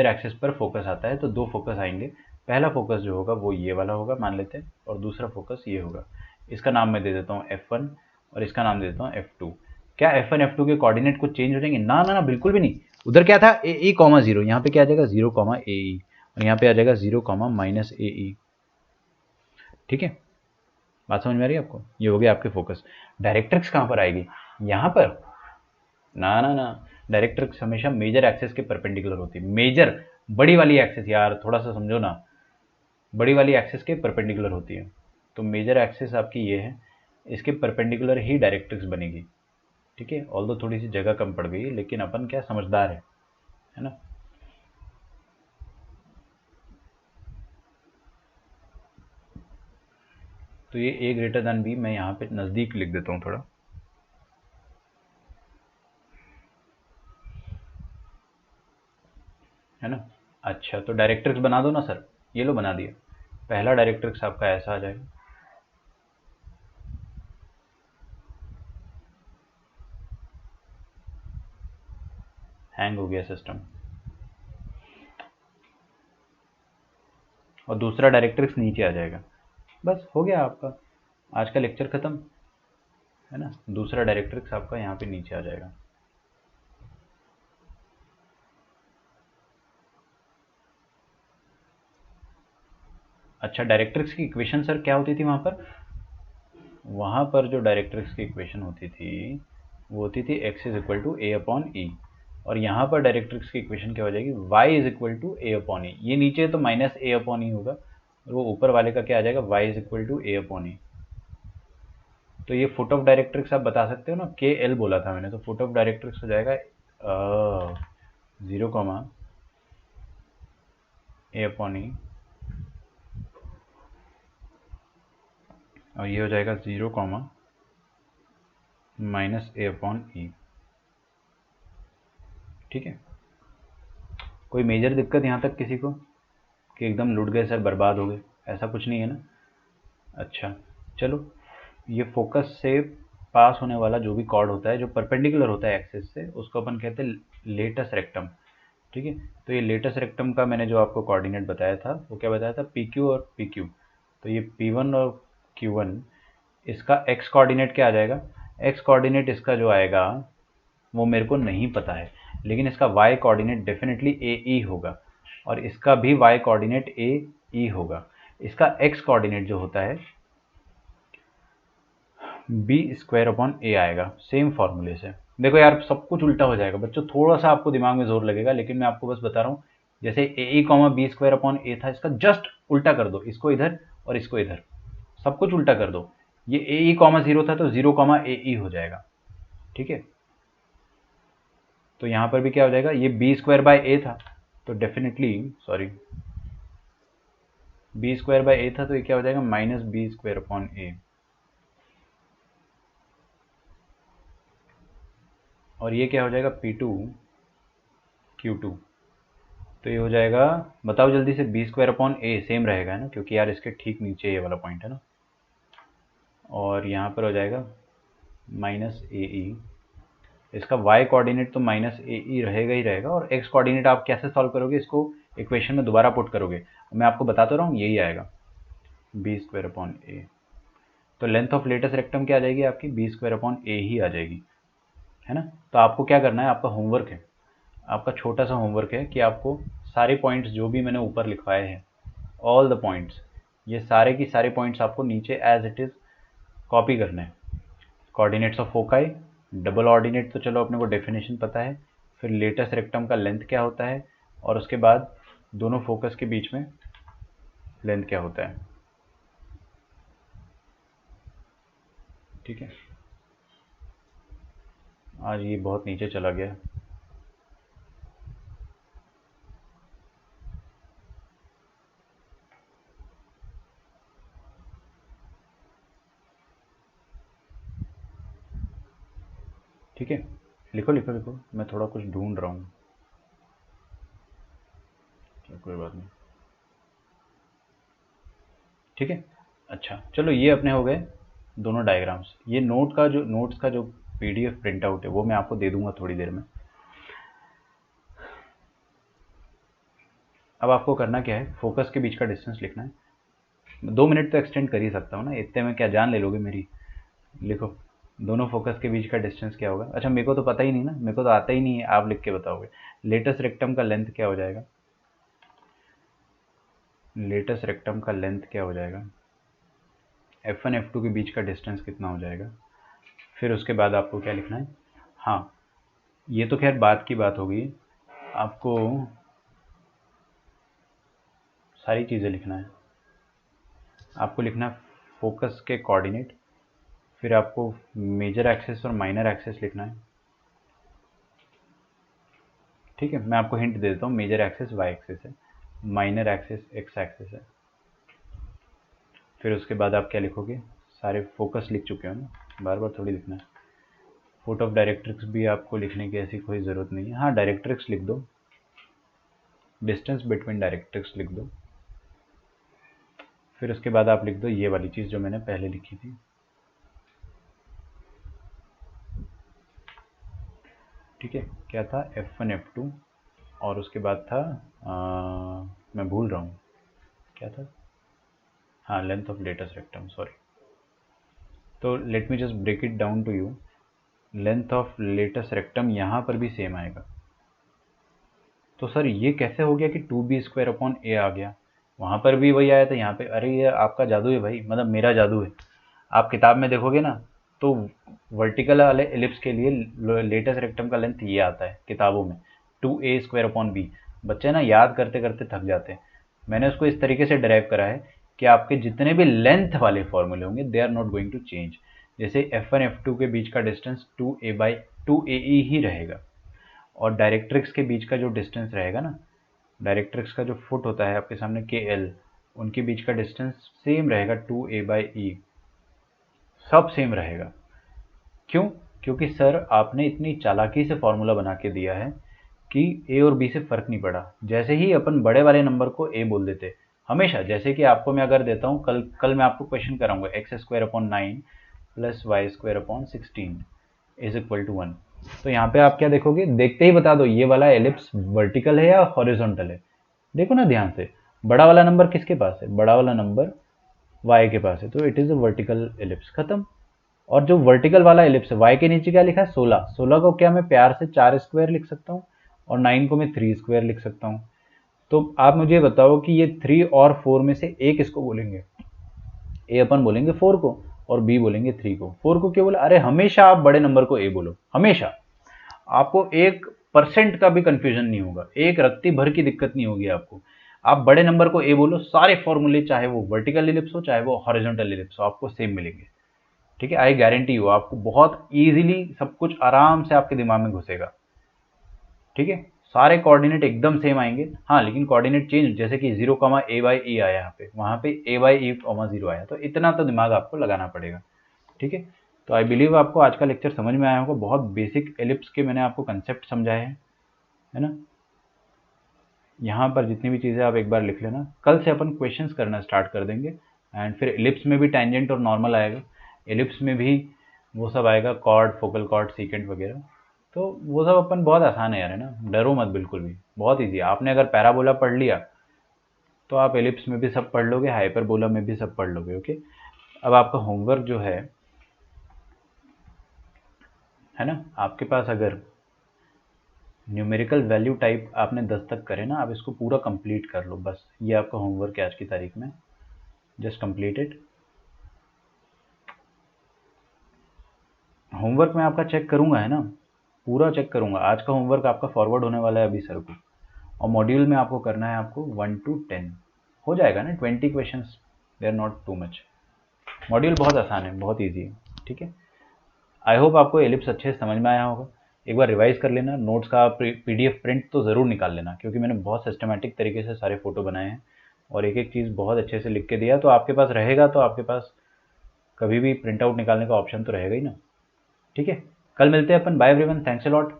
एक्सिस पर फोकस आता है, तो दो फोकस आएंगे। पहला फोकस जो होगा वो ये वाला होगा मान लेते हैं, और दूसरा फोकस ये होगा। इसका नाम मैं दे देता हूँ F1 और इसका नाम दे देता हूँ F2। क्या F1 F2 के कोऑर्डिनेट कुछ चेंज हो जाएंगे? ना ना ना, बिल्कुल भी नहीं। उधर क्या था, AE, 0, यहाँ पे क्या आ जाएगा 0, AE, और यहाँ पे आ जाएगा 0, माइनस AE। ठीक है, बात समझ में आ रही है आपको? ये हो गया आपके फोकस। डायरेक्ट्रिक्स कहाँ पर आएगी? यहाँ पर? ना ना ना, डायरेक्ट्रिक्स हमेशा मेजर एक्सिस के परपेंडिकुलर होती है। मेजर, बड़ी वाली एक्सिस, यार थोड़ा सा समझो ना, बड़ी वाली एक्सिस के परपेंडिकुलर होती है। तो मेजर एक्सिस आपकी ये है, इसके परपेंडिकुलर ही डायरेक्ट्रिक्स बनेगी। ठीक है, ऑल्दो थोड़ी सी जगह कम पड़ गई, लेकिन अपन क्या समझदार है ना। तो ये a ग्रेटर देन b मैं यहाँ पे नज़दीक लिख देता हूँ थोड़ा, है ना। अच्छा, तो डायरेक्ट्रिक्स बना दो ना सर, ये लो बना दिया। पहला डायरेक्ट्रिक्स आपका ऐसा आ जाएगा, हैंग हो गया सिस्टम। और दूसरा डायरेक्ट्रिक्स नीचे आ जाएगा। बस हो गया आपका आज का लेक्चर खत्म, है ना। दूसरा डायरेक्ट्रिक्स आपका यहाँ पे नीचे आ जाएगा। अच्छा, डायरेक्ट्रिक्स की इक्वेशन सर क्या होती थी वहाँ पर? वहाँ पर जो डायरेक्ट्रिक्स की इक्वेशन होती थी वो होती थी x is equal to a upon e, और यहाँ पर डायरेक्ट्रिक्स की इक्वेशन क्या हो जाएगी, y is equal to a upon e. ये नीचे तो माइनस ए अपॉन ई होगा, और वो ऊपर वाले का क्या आ जाएगा, y is equal to a upon e. तो ये फुट ऑफ डायरेक्ट्रिक्स आप बता सकते हो ना, के एल बोला था मैंने, तो फुट ऑफ डायरेक्ट्रिक्स हो जाएगा 0, ए अपॉन ई, और ये हो जाएगा 0, माइनस ए अपॉन ई। ठीक है, कोई मेजर दिक्कत यहाँ तक किसी को कि एकदम लुट गए सर, बर्बाद हो गए? ऐसा कुछ नहीं है ना। अच्छा, चलो, ये फोकस से पास होने वाला जो भी कॉर्ड होता है जो परपेंडिकुलर होता है एक्सिस से, उसको अपन कहते हैं लेटस रेक्टम। ठीक है, तो ये लेटस रेक्टम का मैंने जो आपको कोऑर्डिनेट बताया था वो क्या बताया था, PQ और PQ। तो ये P1 और Q1, इसका x कोऑर्डिनेट क्या आ जाएगा, x कोऑर्डिनेट इसका जो आएगा वो मेरे को नहीं पता है, लेकिन इसका y कोऑर्डिनेट डेफिनेटली AE होगा, और इसका भी y कोऑर्डिनेट AE होगा। इसका x कोऑर्डिनेट जो होता है बी स्क्वायर अपॉन ए आएगा, सेम फॉर्मूले से। देखो यार, सब कुछ उल्टा हो जाएगा बच्चों, थोड़ा सा आपको दिमाग में जोर लगेगा, लेकिन मैं आपको बस बता रहा हूँ, जैसे ए कॉमा बी स्क्वायर अपॉन ए था, इसका जस्ट उल्टा कर दो, इसको इधर और इसको इधर, सब कुछ उल्टा कर दो। ये ए कॉमा 0 था तो 0, AE हो जाएगा। ठीक है, तो यहाँ पर भी क्या हो जाएगा, ये बी स्क्वायर बाय ए था, तो definitely, sorry, b square by a था, तो ये क्या हो जाएगा minus B square upon a, और ये क्या हो जाएगा पी टू क्यू टू। तो ये हो जाएगा, बताओ जल्दी से, बी स्क्वायर अपॉन ए सेम रहेगा ना, क्योंकि यार इसके ठीक नीचे ये वाला पॉइंट है ना, और यहाँ पर हो जाएगा माइनस ए ई। इसका y कोऑर्डिनेट तो माइनस ए ई रहेगा ही रहेगा, और x कोऑर्डिनेट आप कैसे सॉल्व करोगे, इसको इक्वेशन में दोबारा पुट करोगे, मैं आपको बताता रहा हूँ, यही आएगा बी स्क्वायर अपॉन ए। तो लेंथ ऑफ लेटेस्ट रेक्टम क्या आ जाएगी आपकी, बी स्क्वायर अपॉन ए ही आ जाएगी, है ना। तो आपको क्या करना है, आपका होमवर्क है, आपका छोटा सा होमवर्क है कि आपको सारे पॉइंट्स जो भी मैंने ऊपर लिखवाए हैं, ऑल द पॉइंट्स, ये सारे की सारे पॉइंट्स आपको नीचे एज इट इज़ कॉपी करने हैं। Coordinates of foci, double ordinate तो चलो अपने को डेफिनेशन पता है, फिर लेटेस्ट रेक्टम का लेंथ क्या होता है, और उसके बाद दोनों फोकस के बीच में लेंथ क्या होता है, ठीक है। आज ये बहुत नीचे चला गया, ठीक है। लिखो लिखो लिखो, मैं थोड़ा कुछ ढूंढ रहा हूँ, कोई बात नहीं, ठीक है। अच्छा चलो, ये अपने हो गए दोनों डायग्राम्स। ये नोट्स का जो पीडीएफ प्रिंट आउट है वो मैं आपको दे दूंगा थोड़ी देर में। अब आपको करना क्या है, फोकस के बीच का डिस्टेंस लिखना है। 2 मिनट तो एक्सटेंड कर ही सकता हूँ ना, इतने में क्या जान ले लोगे मेरी। लिखो, दोनों फोकस के बीच का डिस्टेंस क्या होगा। अच्छा मेरे को तो पता ही नहीं ना, मेरे को तो आता ही नहीं है, आप लिख के बताओगे। लेटेस्ट रेक्टम का लेंथ क्या हो जाएगा, लेटेस्ट रेक्टम का लेंथ क्या हो जाएगा, F1 F2 के बीच का डिस्टेंस कितना हो जाएगा। फिर उसके बाद आपको क्या लिखना है, हाँ ये तो खैर बात की बात होगी, आपको सारी चीज़ें लिखना है। आपको लिखना है फोकस के कोऑर्डिनेट, फिर आपको मेजर एक्सिस और माइनर एक्सिस लिखना है, ठीक है। मैं आपको हिंट दे देता हूँ, मेजर एक्सिस वाई एक्सिस है, माइनर एक्सिस एक्स एक्सिस है। फिर उसके बाद आप क्या लिखोगे, सारे फोकस लिख चुके हो ना, बार बार थोड़ी लिखना है। फोटो ऑफ डायरेक्ट्रिक्स भी आपको लिखने की ऐसी कोई ज़रूरत नहीं है, हाँ डायरेक्ट्रिक्स लिख दो, डिस्टेंस बिटवीन डायरेक्ट्रिक्स लिख दो। फिर उसके बाद आप लिख दो ये वाली चीज़ जो मैंने पहले लिखी थी, ठीक है। क्या था, F1 F2, और उसके बाद था मैं भूल रहा हूँ क्या था, हाँ length of latest rectum, sorry. तो let me just break it down to you, length of latest rectum यहाँ पर भी सेम आएगा। तो सर ये कैसे हो गया कि 2b स्क्वायर अपॉन ए आ गया, वहाँ पर भी वही आया था यहाँ पे। अरे ये आपका जादू है भाई, मतलब मेरा जादू है। आप किताब में देखोगे ना, तो वर्टिकल वाले एलिप्स के लिए लेटेस्ट रेक्टम का लेंथ ये आता है किताबों में, 2a स्क्वायर अपॉन बी। बच्चे ना याद करते करते थक जाते हैं। मैंने उसको इस तरीके से ड्राइव करा है कि आपके जितने भी लेंथ वाले फॉर्मूले होंगे they are not going to change. जैसे F1 F2 के बीच का डिस्टेंस 2a/2ae ही रहेगा, और डायरेक्ट्रिक्स के बीच का जो डिस्टेंस रहेगा ना, डायरेक्ट्रिक्स का जो फुट होता है आपके सामने KL, उनके बीच का डिस्टेंस सेम रहेगा 2a/e, सब सेम रहेगा। क्यों, क्योंकि सर आपने इतनी चालाकी से फॉर्मूला बना के दिया है कि ए और बी से फर्क नहीं पड़ा। जैसे ही अपन बड़े वाले नंबर को ए बोल देते हमेशा, जैसे कि आपको मैं अगर देता हूँ, कल कल मैं आपको क्वेश्चन कराऊंगा, x square upon 9 plus Y square upon 16 is equal to 1। तो यहाँ पे आप क्या देखोगे, देखते ही बता दो ये वाला एलिप्स वर्टिकल है या हॉरिजॉन्टल है। देखो ना ध्यान से, बड़ा वाला नंबर किसके पास है, बड़ा वाला नंबर y के पास है, तो it is a vertical ellipse, खत्म। और जो वर्टिकल वाला एलिप्स है, y के नीचे क्या लिखा है 16, 16 को क्या मैं प्यार से 4 स्क्वायर लिख सकता हूँ, और 9 को मैं 3 स्क्वायर लिख सकता हूँ। तो आप मुझे बताओ कि ये 3 और 4 में से ए किसको बोलेंगे, ए अपन बोलेंगे 4 को, और बी बोलेंगे 3 को। 4 को क्यों बोला, अरे हमेशा आप बड़े नंबर को ए बोलो, हमेशा। आपको 1% का भी कंफ्यूजन नहीं होगा, एक रत्ती भर की दिक्कत नहीं होगी आपको। आप बड़े नंबर को ए बोलो, सारे फॉर्मूले चाहे वो वर्टिकल एलिप्स हो चाहे वो हॉरिजॉन्टल एलिप्स हो, आपको सेम मिलेंगे, ठीक है। आई गारंटी यू, आपको बहुत इजीली सब कुछ आराम से आपके दिमाग में घुसेगा, ठीक है। सारे कोऑर्डिनेट एकदम सेम आएंगे, हाँ लेकिन कोऑर्डिनेट चेंज, जैसे कि 0, a बाई ई आया यहाँ पे, वहाँ पे a बाई ई 0 आया, तो इतना तो दिमाग आपको लगाना पड़ेगा, ठीक है। तो आई बिलीव आपको आज का लेक्चर समझ में आया होगा, बहुत बेसिक एलिप्स के मैंने आपको कंसेप्ट समझाए हैं, है ना। यहाँ पर जितनी भी चीज़ें आप एक बार लिख लेना, कल से अपन क्वेश्चंस करना स्टार्ट कर देंगे, एंड फिर एलिप्स में भी टेंजेंट और नॉर्मल आएगा, एलिप्स में भी वो सब आएगा, कॉर्ड, फोकल कॉर्ड, सीकेंट वगैरह, तो वो सब अपन बहुत आसान है यार, है ना, डरो मत बिल्कुल भी, बहुत ईजी है। आपने अगर पैराबोला पढ़ लिया तो आप एलिप्स में भी सब पढ़ लोगे, हाइपरबोला में भी सब पढ़ लोगे, ओके। अब आपका होमवर्क जो है ना, आपके पास अगर न्यूमेरिकल वैल्यू टाइप आपने 10 तक करे ना, आप इसको पूरा कंप्लीट कर लो, बस ये आपका होमवर्क है आज की तारीख में, जस्ट कंप्लीटेड। होमवर्क मैं आपका चेक करूंगा, है ना, पूरा चेक करूंगा। आज का होमवर्क आपका फॉरवर्ड होने वाला है अभी सर को, और मॉड्यूल में आपको करना है आपको 1 to 10 हो जाएगा ना, 20 questions, they are not too much. Module बहुत आसान है, बहुत ईजी है, ठीक है। आई होप आपको एलिप्स अच्छे से समझ में आया होगा। एक बार रिवाइज कर लेना, नोट्स का PDF प्रिंट तो ज़रूर निकाल लेना, क्योंकि मैंने बहुत सिस्टमेटिक तरीके से सारे फोटो बनाए हैं और एक एक चीज़ बहुत अच्छे से लिख के दिया, तो आपके पास रहेगा, तो आपके पास कभी भी प्रिंट आउट निकालने का ऑप्शन तो रहेगा ही ना, ठीक है। कल मिलते हैं अपन, bye everyone, thanks a lot.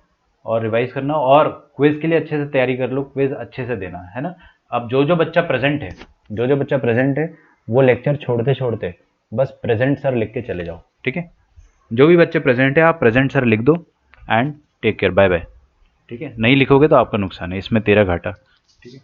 और रिवाइज करना, और क्विज के लिए अच्छे से तैयारी कर लो, क्विज अच्छे से देना, है ना। अब जो बच्चा प्रेजेंट है, जो बच्चा प्रेजेंट है, वो लेक्चर छोड़ते छोड़ते बस प्रेजेंट सर लिख के चले जाओ, ठीक है। जो भी बच्चे प्रेजेंट है, आप प्रेजेंट सर लिख दो, and take care, bye bye, ठीक है। नहीं लिखोगे तो आपका नुकसान है, इसमें तेरा घाटा, ठीक है।